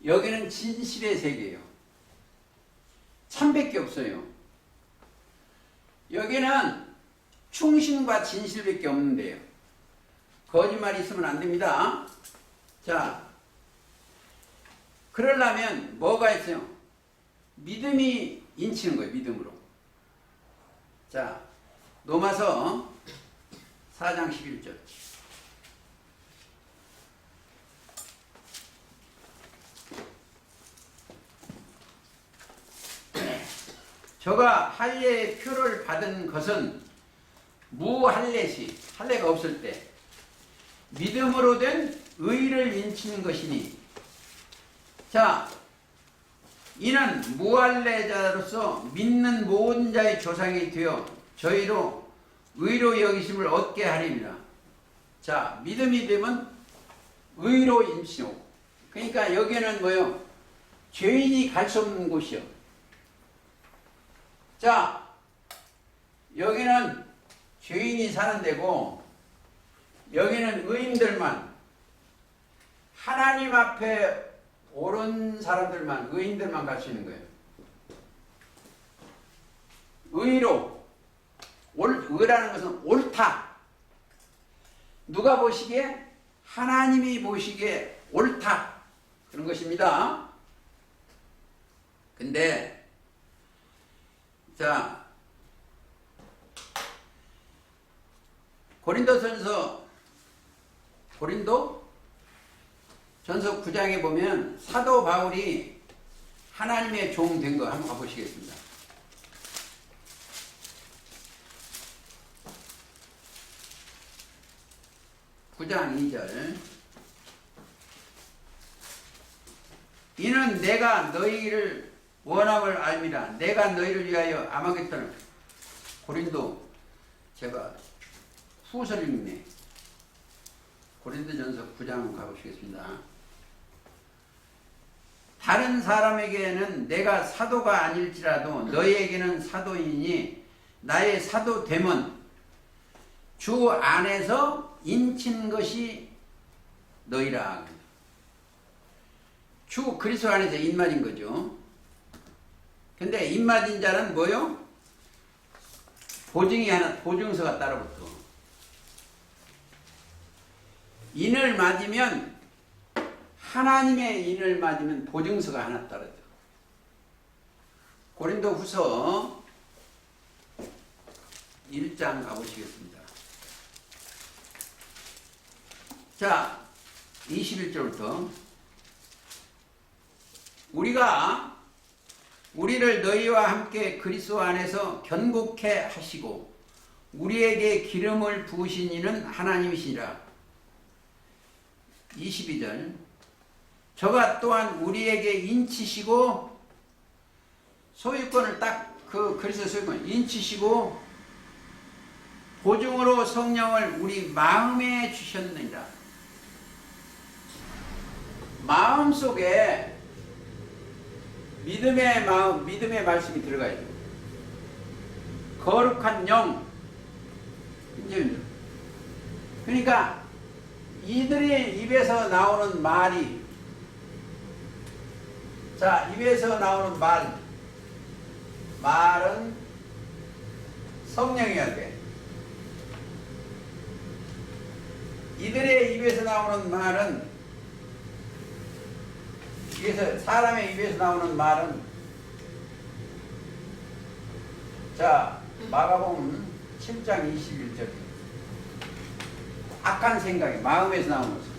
여기는 진실의 세계예요. 참밖에 없어요. 여기는 충신과 진실밖에 없는데요. 거짓말이 있으면 안 됩니다. 자, 그러려면 뭐가 있어요? 믿음이 인치는 거예요. 믿음으로. 자, 로마서 4장 11절. 저가 할례의 표를 받은 것은 무할례시, 할례가 없을 때 믿음으로 된 의를 인치는 것이니, 자, 이는 무할례자로서 믿는 모든 자의 조상이 되어 저희로 의로 여기심을 얻게 하리라. 자, 믿음이 되면 의로 인치오. 그러니까 여기는 뭐요? 죄인이 갈 수 없는 곳이요. 자, 여기는 죄인이 사는 데고, 여기는 의인들만, 하나님 앞에 옳은 사람들만, 의인들만 갈 수 있는 거예요. 의로, 의라는 것은 옳다. 누가 보시기에? 하나님이 보시기에 옳다. 그런 것입니다. 근데 자, 고린도 전서 9장에 보면 사도 바울이 하나님의 종 된 거 한번 가보시겠습니다. (9장 2절) 이는 내가 너희를 원함을 알미라. 내가 너희를 위하여 아마겟돈을. 고린도 제가 후서를 읽네. 고린도전서 9장 가보시겠습니다. 다른 사람에게는 내가 사도가 아닐지라도 너희에게는 사도이니 나의 사도됨은 주 안에서 인친 것이 너희라. 주 그리스도 안에서 인맞은 거죠. 근데 인맞은 자는 뭐요? 보증서가 따로붙어. 인을 맞으면, 하나님의 인을 맞으면 보증서가 하나 떨어져. 고린도 후서 1장 가보시겠습니다. 자, 21절부터. 우리를 너희와 함께 그리스도 안에서 견고케 하시고 우리에게 기름을 부으신 이는 하나님이시라. 22절. 저가 또한 우리에게 인치시고, 소유권을 딱 그 그리스도 소유권 인치시고 보증으로 성령을 우리 마음에 주셨느니라. 마음속에 믿음의 마음, 믿음의 말씀이 들어가야죠. 거룩한 영. 그러니까 이들의 입에서 나오는 말이, 자, 입에서 나오는 말은 성령이어야 돼. 이들의 입에서 나오는 말은, 사람의 입에서 나오는 말은, 자, 마가복음 7장 21절. 악한 생각이 마음에서 나오는 것을.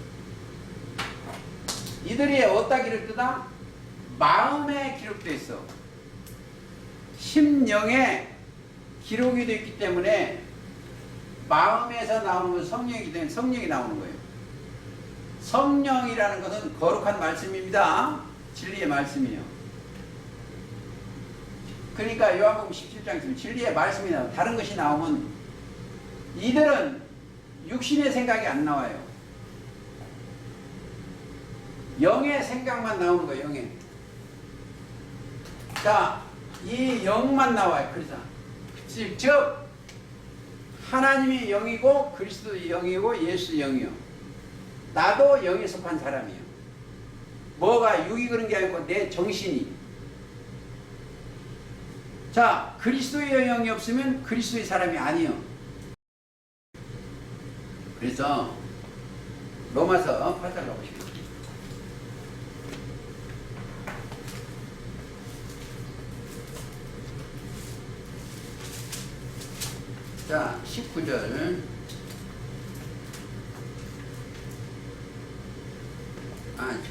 이들이 어디다 기록되다? 마음에 기록되어 있어. 심령에 기록이 되어 있기 때문에 마음에서 나오는 것은 성령이기 때문에 성령이 나오는 거예요. 성령이라는 것은 거룩한 말씀입니다. 진리의 말씀이에요. 그러니까 요한복음 17장에서 진리의 말씀이 나와요. 다른 것이 나오면 이들은 육신의 생각이 안 나와요. 영의 생각만 나오는 거예요. 영의. 자, 이 영만 나와요. 그래서 즉 하나님이 영이고 그리스도 영이고 예수 영이요. 나도 영에 속한 사람이에요. 뭐가 육이 그런 게 아니고 내 정신이. 자, 그리스도의 영이 없으면 그리스도의 사람이 아니에요. 그래서 로마서 8장 가보시겠습니다. 자, 19절.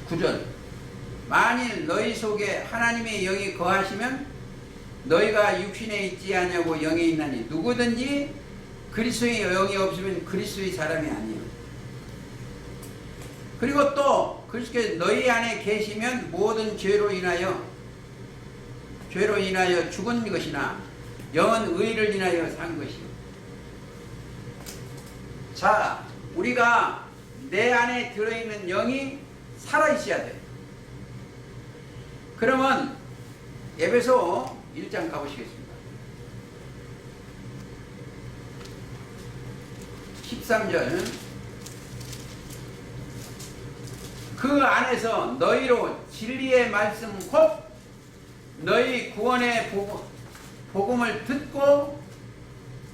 9절. 만일 너희 속에 하나님의 영이 거하시면 너희가 육신에 있지 아니하고 영에 있나니 누구든지 그리스도의 영이 없으면 그리스도의 사람이 아니에요. 그리고 또 그리스도께서 너희 안에 계시면 모든 죄로 인하여 죽은 것이나 영은 의를 인하여 산 것이요. 자, 우리가 내 안에 들어있는 영이 살아있어야 돼. 그러면 에베소 1장 가보시겠습니다. 13절. 그 안에서 너희로 진리의 말씀 곧 너희 구원의 복음을 듣고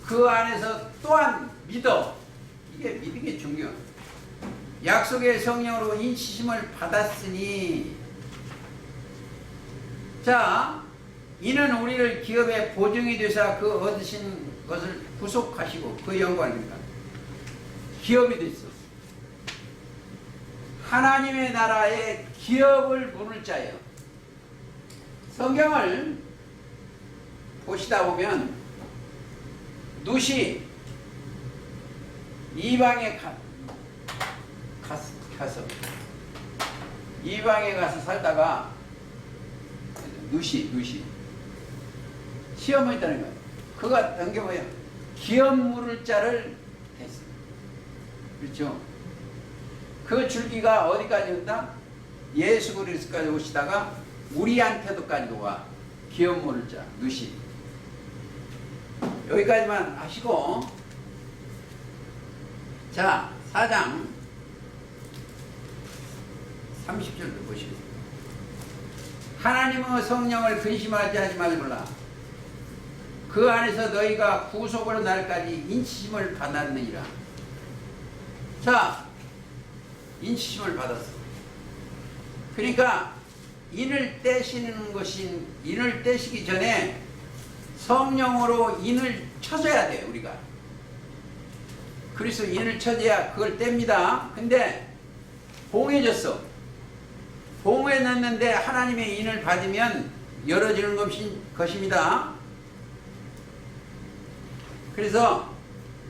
그 안에서 또한 믿어. 이게 믿는 게 중요해. 약속의 성령으로 인치심을 받았으니, 자, 이는 우리를 기업의 보증이 되사 그 얻으신 것을 구속하시고 그 영광입니다. 기업이 됐어. 하나님의 나라의 기업을 문을 짜요. 성경을 보시다 보면 룻이 이방에 가서 이방에 가서 살다가 룻이 시험을 했다는 거예요. 그가 된 게 뭐예요? 기업 물을 자를 했어요. 그렇죠? 그 줄기가 어디까지 온다? 예수 그리스도까지 오시다가 우리한테도까지 와. 기업 물을 자 룻이. 여기까지만 하시고, 자, 4장 30절도 보시겠습니다. 하나님의 성령을 근심하지 하지 말라. 그 안에서 너희가 구속으로 날까지 인치심을 받았느니라. 자, 인치심을 받았어. 그러니까 인을 떼시기 전에 성령으로 인을 쳐줘야 돼요. 우리가 그래서 인을 쳐줘야 그걸 뗍니다. 근데 봉해졌어. 봉에 넣는데 하나님의 인을 받으면 열어지는 것입니다. 그래서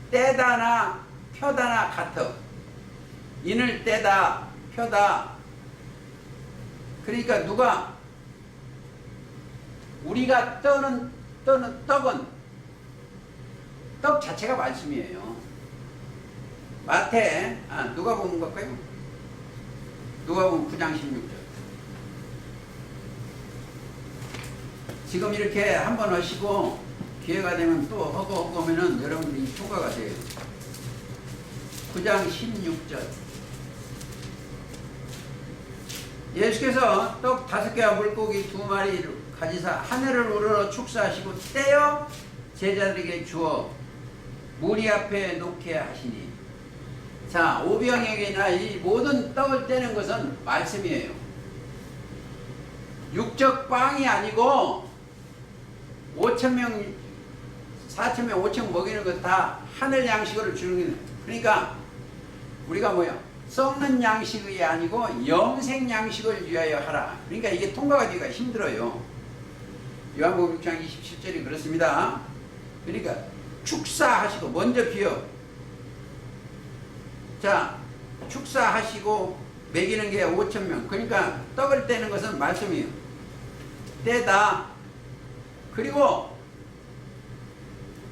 떼다나 펴다나 같아. 인을 떼다 펴다. 그러니까 누가 우리가 떠는 떡은 떡 자체가 말씀이에요. 마태 누가 보면 갈까요? 누가 보면 9장 16절. 지금 이렇게 한번 하시고 기회가 되면 또 허거 하면은 여러분들이 효과가 돼요. 9장 16절. 예수께서 떡 5개와 물고기 2마리를 가지사 하늘을 우러러 축사하시고 떼어 제자들에게 주어 무리 앞에 놓게 하시니. 자, 오병에게나 이 모든 떡을 떼는 것은 말씀이에요. 육적 빵이 아니고 5,000명, 4,000명, 5,000 먹이는 것 다 하늘 양식으로 주는 거예요. 그러니까 우리가 뭐야? 썩는 양식이 아니고 영생 양식을 위하여 하라. 그러니까 이게 통과가 되기가 힘들어요. 요한복음 6장 27절이 그렇습니다. 그러니까 축사하시고 먼저 비워. 자, 축사하시고 먹이는 게 5,000명. 그러니까 떡을 떼는 것은 말씀이에요. 떼다. 그리고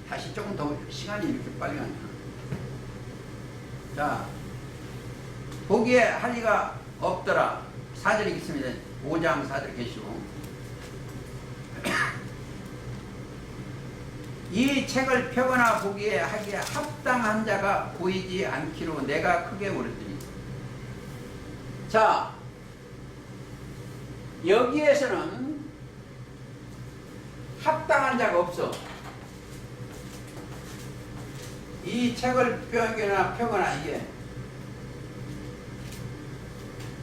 다시 조금 더 시간이 이렇게 빨리 가냐. 자, 보기에 할 리가 없더라. 4절 읽겠습니다. 5장 4절 계시고. 이 책을 펴거나 보기에 하기에 합당한 자가 보이지 않기로 내가 크게 물었더니. 자, 여기에서는 합당한 자가 없어. 이 책을 펴거나 이게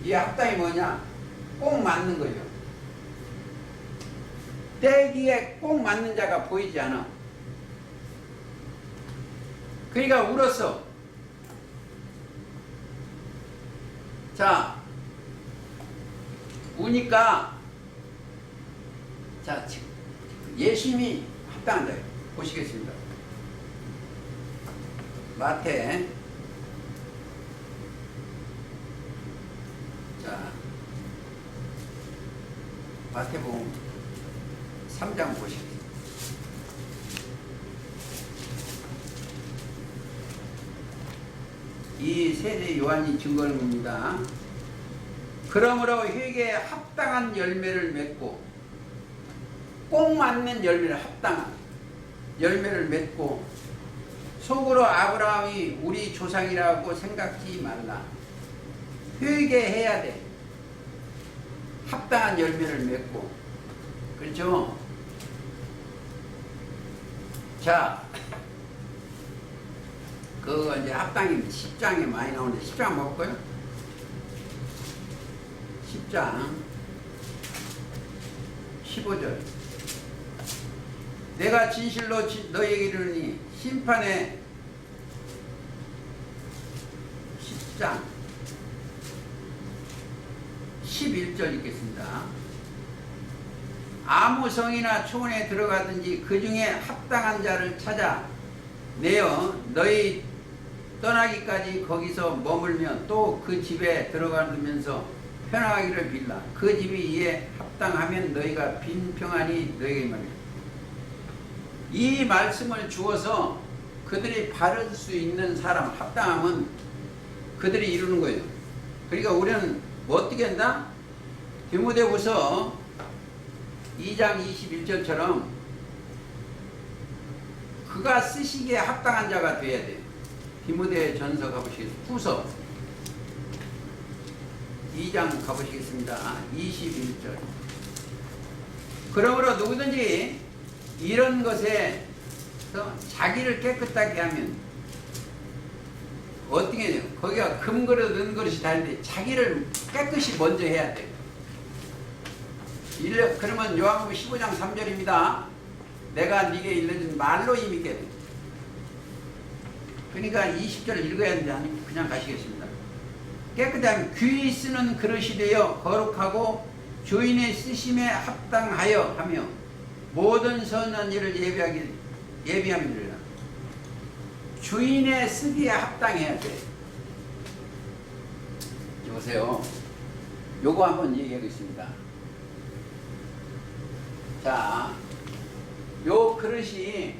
이 합당이 뭐냐? 꼭 맞는 거죠. 떼기에 꼭 맞는 자가 보이지 않아. 그러니까 울었어. 자, 우니까 자 지금 예수님이 합당한 자예요. 보시겠습니다. 마태 자 마태복음 3장 보시겠습니다. 이 세례 요한이 증거를 봅니다. 그러므로 회개에 합당한 열매를 맺고 꼭 맞는 열매를 합당한 열매를 맺고 속으로 아브라함이 우리 조상이라고 생각지 말라. 회개해야 돼. 합당한 열매를 맺고. 그렇죠? 자, 그거 이제 합당이 10장에 많이 나오는데 10장 먹을까요? 10장 15절. 내가 진실로 너희에게 이르노니 심판의 10장 11절 읽겠습니다. 아무 성이나 초원에 들어가든지 그 중에 합당한 자를 찾아 내어 너희 떠나기까지 거기서 머물며 또 그 집에 들어가면서 편하기를 빌라. 그 집이 이에 합당하면 너희가 빈평안히 너희에게 말이야. 이 말씀을 주어서 그들이 바를 수 있는 사람, 합당함은 그들이 이루는 거예요. 그러니까 우리는 뭐 어떻게 한다? 디모데후서 2장 21절처럼 그가 쓰시기에 합당한 자가 돼야 돼. 디모데 전서 가보시겠습니다. 후서 2장 가보시겠습니다. 21절. 그러므로 누구든지 이런 것에서 자기를 깨끗하게 하면 어떻게 해요? 거기가 금그릇 은그릇이 다른데 자기를 깨끗이 먼저 해야 돼. 그러면 요한복음 15장 3절입니다. 내가 네게 일러준 말로 임있게 돼. 그러니까 20절을 읽어야 하는데 아니 그냥 가시겠습니다. 깨끗하면 귀 쓰는 그릇이 되어 거룩하고 주인의 쓰심에 합당하여 하며 모든 선한 일을 예비하면 되리라. 주인의 쓰기에 합당해야 돼. 보세요. 요거 한번 얘기하겠습니다. 자, 요 그릇이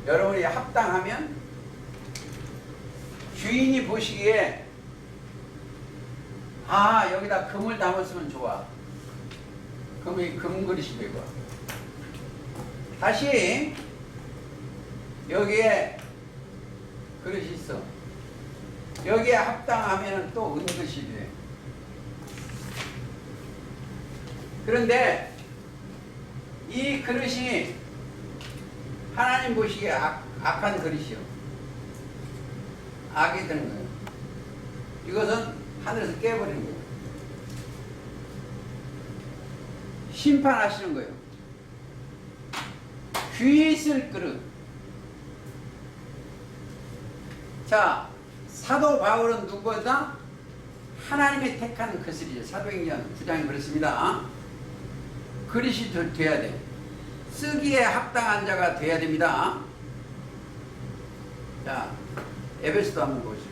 여러분이 합당하면 주인이 보시기에 아 여기다 금을 담았으면 좋아. 금이 금그릇이 되고 다시 여기에 그릇이 있어. 여기에 합당하면 또 은그릇이 돼. 그런데 이 그릇이 하나님 보시기에 악한 그릇이요. 악이 되는 거예요. 이것은 하늘에서 깨버리는 거예요. 심판하시는 거예요. 귀 있을 그릇. 자, 사도 바울은 누구보다 하나님의 택한 그릇이죠. 사도행전 9장에 그렇습니다. 그릇이 돼야 돼. 쓰기에 합당한 자가 돼야 됩니다. 자, 에베소도 한번 보시죠.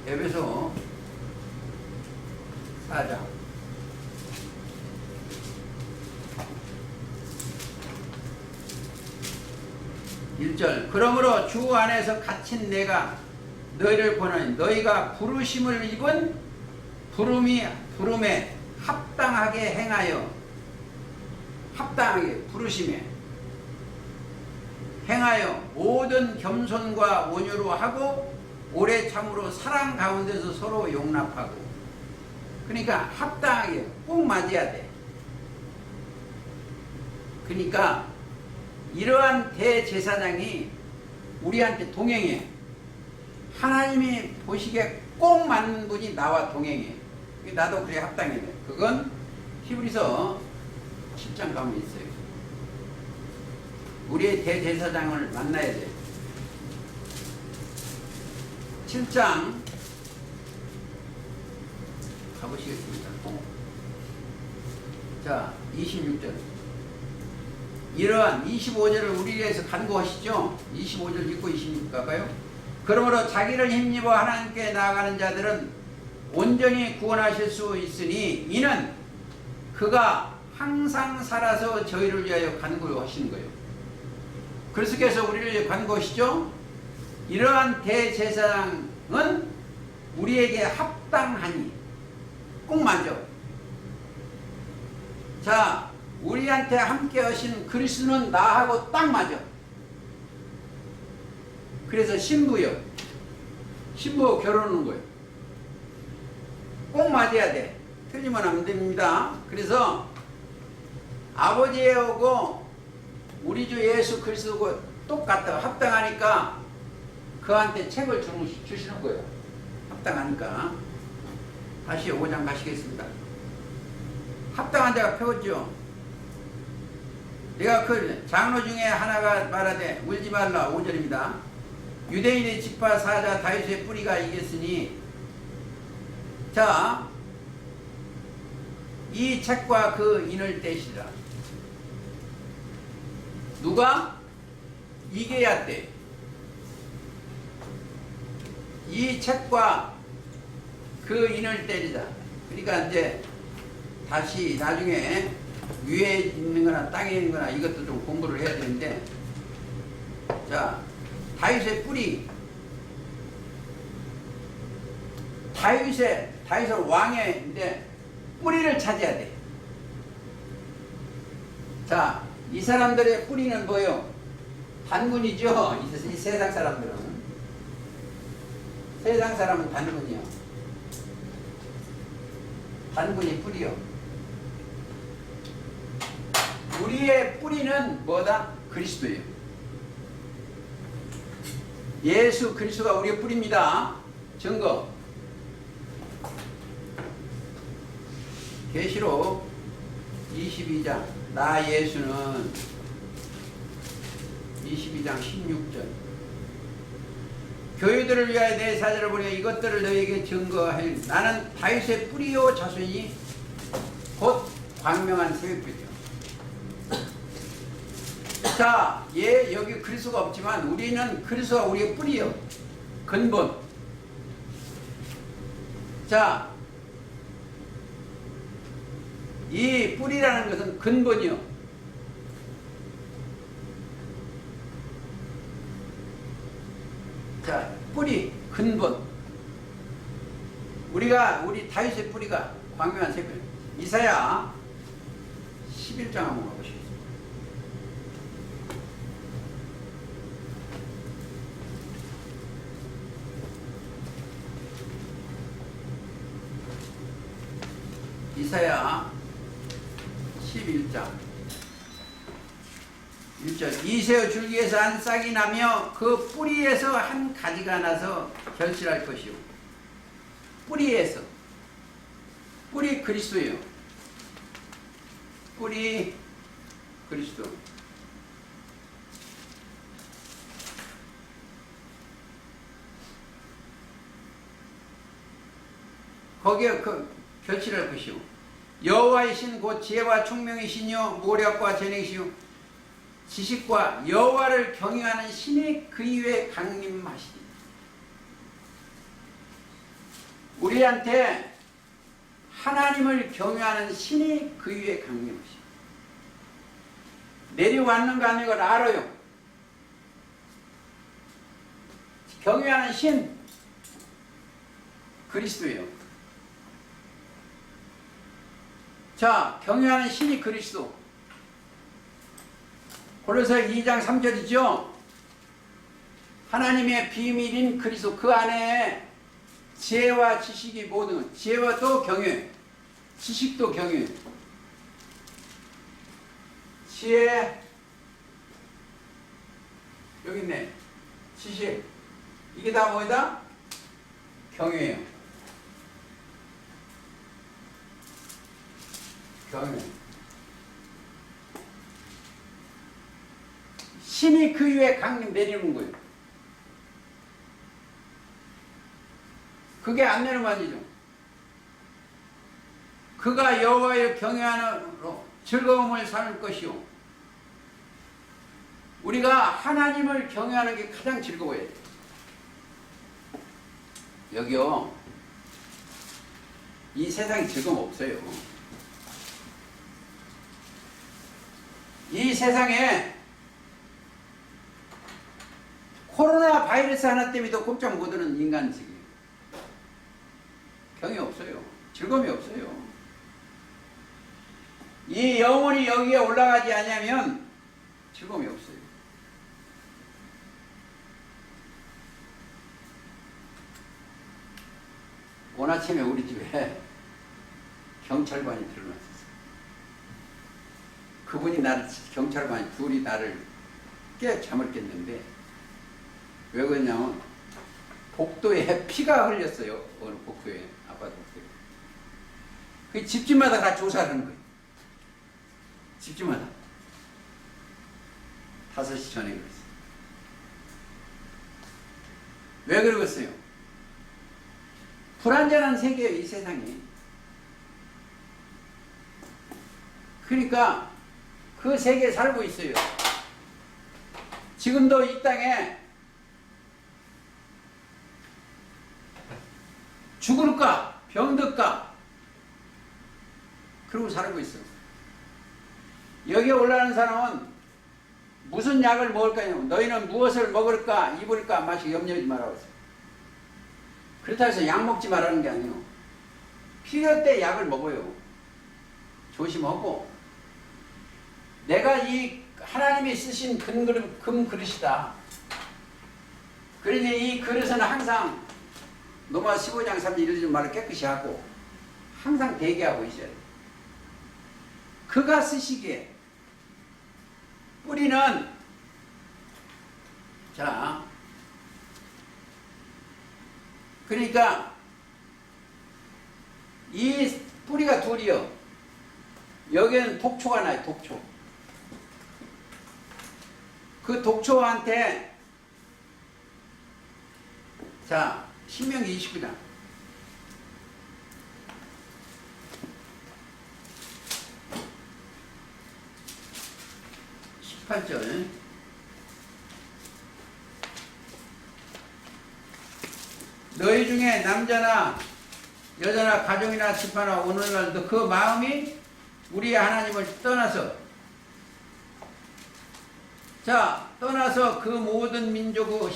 에베소 4장 1절. 그러므로 주 안에서 갇힌 내가 너희를 권하니 너희가 부르심을 입은 부름에 합당하게 행하여 합당하게 부르심에 행하여 모든 겸손과 온유로 하고 오래 참으로 사랑 가운데서 서로 용납하고. 그러니까 합당하게 꼭 맞아야 돼. 그러니까 이러한 대제사장이 우리한테 동행해. 하나님이 보시기에 꼭 맞는 분이 나와 동행해. 나도 그래 합당해야 돼. 그건 히브리서 10장 가면 있어요. 우리의 대제사장을 만나야 돼. 7장 가보시겠습니다. 자, 26절. 이러한 25절을 우리 위해서 간구하시죠. 25절 읽고 26 갈까요? 그러므로 자기를 힘입어 하나님께 나아가는 자들은 온전히 구원하실 수 있으니 이는 그가 항상 살아서 저희를 위하여 간구하시는 거예요. 그리스도께서 우리를 위해 간구하시죠. 이러한 대제사장은 우리에게 합당하니 꼭 맞아. 자, 우리한테 함께 하신 그리스도는 나하고 딱 맞아. 그래서 신부요. 신부하고 결혼하는 거예요. 꼭 맞아야 돼. 틀리면 안 됩니다. 그래서 아버지하고 우리 주 예수 그리스도고 똑같다. 합당하니까 그한테 책을 주시는 거예요. 합당하니까. 다시 5장 가시겠습니다. 합당한 자가 펴었죠. 내가 그 장로 중에 하나가 말하되 울지 말라. 5절입니다. 유대인의 지파 사자 다윗의 뿌리가 이겼으니 자, 이 책과 그 인을 떼시라. 누가? 이겨야 돼. 이 책과 그 인을 때리자. 그러니까 이제 다시 나중에 위에 있는 거나 땅에 있는 거나 이것도 좀 공부를 해야 되는데, 자, 다윗의 뿌리. 다윗은 왕인데 뿌리를 찾아야 돼. 자, 이 사람들의 뿌리는 뭐예요? 단군이죠. 이 세상 사람들은. 세상 사람은 단군이요. 단군이 뿌리요. 우리의 뿌리는 뭐다? 그리스도예요. 예수 그리스도가 우리의 뿌리입니다. 증거. 계시록 22장. 나 예수는 22장 16절. 교회들을 위하여 내 사자를 보내 이것들을 너희에게 증거하여 나는 다윗의 뿌리요 자손이 곧 광명한 새벽빛이요. 자, 여기 그리스도가 없지만 우리는 그리스도가 우리의 뿌리요. 근본. 자, 이 뿌리라는 것은 근본이요. 자, 뿌리, 근본. 우리 다윗의 뿌리가 광명한 새벽. 이사야 11장 한번 가보시겠습니다. 이사야 11장 1절. 이새의 줄기에서 한 싹이 나며 그 뿌리에서 한 가지가 나서 결실할 것이요. 뿌리에서. 뿌리 그리스도예요. 뿌리 그리스도. 거기에 결실할 것이요. 여호와의 신 곧 지혜와 총명의 신이요 모략과 재능이시요 지식과 여호와를 경외하는 신이 그 위에 강림하시니. 우리한테 하나님을 경외하는 신이 그 위에 강림하시니. 내려왔는가 하는 걸 알아요. 경외하는 신 그리스도예요. 자, 경외하는 신이 그리스도. 골로새 2장 3절이죠. 하나님의 비밀인 그리스도. 그 안에 지혜와 지식이 모든, 지혜와 또 경외, 지식도 경외. 지혜, 여기 있네. 지식. 이게 다 뭐다? 경외예요. 경외. 신이 그 위에 강림 내리는 거예요. 그게 안 내려면 안 되죠. 그가 여호와를 경외하므로 즐거움을 삼을 것이요. 우리가 하나님을 경외하는 게 가장 즐거워야 돼. 여기요, 이 세상에 즐거움 없어요. 이 세상에 코로나 바이러스 하나 때문에도 꼼짝 못하는 인간식이에요. 경이 없어요. 즐거움이 없어요. 이 영혼이 여기에 올라가지 않으면 즐거움이 없어요. 오늘 아침에 우리 집에 경찰관이 들어왔었어요. 그분이 경찰관이 둘이 나를 꽤 잠을 깼는데, 왜 그러냐면 복도에 피가 흘렸어요. 어느 복도에, 아파트 복도에. 그 집집마다 다 조사하는 거예요. 집집마다. 5시 전에 그랬어요. 왜 그러겠어요? 불안전한 세계예요, 이 세상이. 그러니까 그 세계에 살고 있어요. 지금도 이 땅에 죽을까 병들까 그러고 살고 있어. 여기에 올라가는 사람은 무슨 약을 먹을까요? 너희는 무엇을 먹을까 입을까 마시 염려하지 말라고 했어요. 그렇다고 해서 약 먹지 말라는 게 아니에요. 필요 때 약을 먹어요. 조심하고, 내가 이 하나님이 쓰신 금그릇이다. 그러니 이 그릇은 항상 노마 15장 3절 이러지 말을 깨끗이 하고 항상 대기하고 있어야 돼요. 그가 쓰시기에 뿌리는, 자, 그러니까 이 뿌리가 둘이요. 여기는 독초가 나요. 독초. 그 독초한테, 자, 신명기 29장 18절. 너희 중에 남자나 여자나 가정이나 집하나 오늘날도 그 마음이 우리 하나님을 떠나서, 자, 떠나서 그 모든 민족의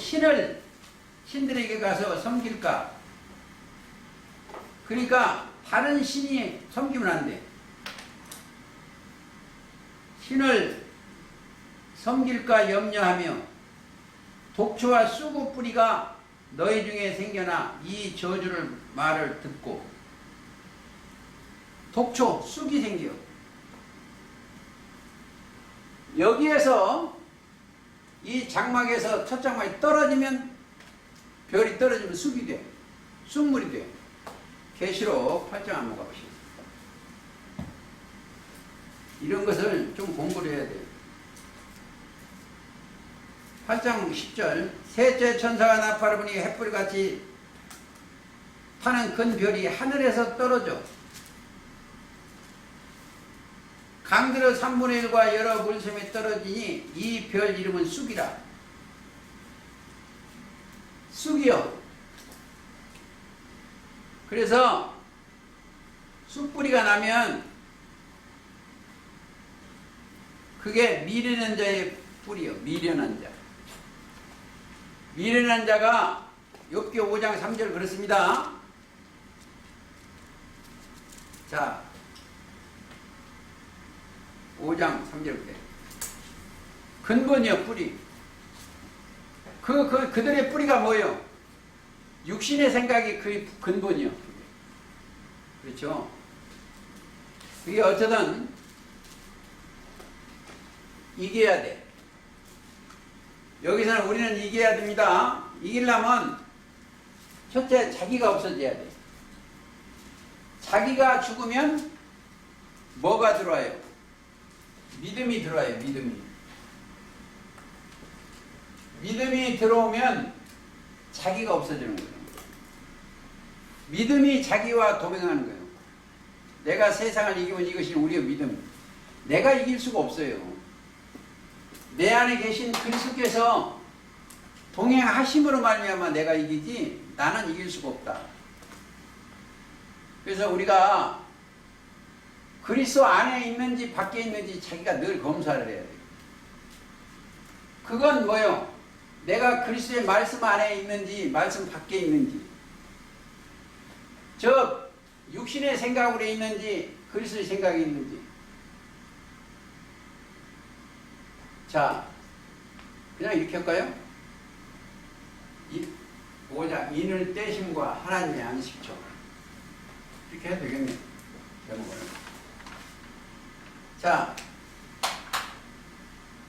신들에게 가서 섬길까? 그러니까 다른 신이 섬기면 안 돼. 신을 섬길까 염려하며 독초와 쑥의 뿌리가 너희 중에 생겨나 이 저주를 말을 듣고, 독초, 쑥이 생겨. 여기에서 이 장막에서 첫 장막이 떨어지면, 별이 떨어지면 쑥이 돼. 쑥물이 돼. 계시록 8장 한번 가보시죠. 이런 것을 좀 공부를 해야 돼요. 8장 10절. 셋째 천사가 나팔을 부니 햇불같이 타는 큰 별이 하늘에서 떨어져 강들의 3분의 1과 여러 물샘에 떨어지니 이 별 이름은 쑥이라. 쑥이요. 그래서 쑥뿌리가 나면 그게 미련한 자의 뿌리요. 미련한 자. 미련한 자가 욥기 5장 3절 그렇습니다. 자, 5장 3절 때 근본이요, 뿌리. 그들의 뿌리가 뭐예요? 육신의 생각이 그 근본이요. 그렇죠? 그게 어쩌든 이겨야 돼. 여기서는 우리는 이겨야 됩니다. 이기려면 첫째 자기가 없어져야 돼. 자기가 죽으면 뭐가 들어와요? 믿음이 들어와요. 믿음이 들어오면 자기가 없어지는 거예요. 믿음이 자기와 도병하는 거예요. 내가 세상을 이기면 이것이 우리의 믿음. 내가 이길 수가 없어요. 내 안에 계신 그리스도께서 동행하심으로 말미암아 내가 이기지 나는 이길 수가 없다. 그래서 우리가 그리스도 안에 있는지 밖에 있는지 자기가 늘 검사를 해야 돼요. 그건 뭐요? 내가 그리스도의 말씀 안에 있는지 말씀 밖에 있는지, 저 육신의 생각으로 있는지 그리스도의 생각이 있는지. 자, 그냥 이렇게 할까요? 보자. 인을 떼심과 하나님의 안식처. 이렇게 해도 되겠네요. 제목을. 자,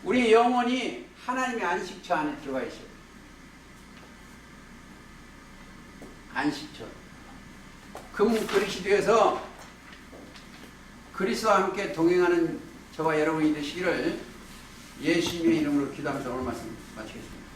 우리 영혼이 하나님의 안식처 안에 들어가 있어요. 안식처. 금 그리스도에서 그리스도와 함께 동행하는 저와 여러분이 되시기를 예수님의 이름으로 기도하면서 오늘 말씀 마치겠습니다.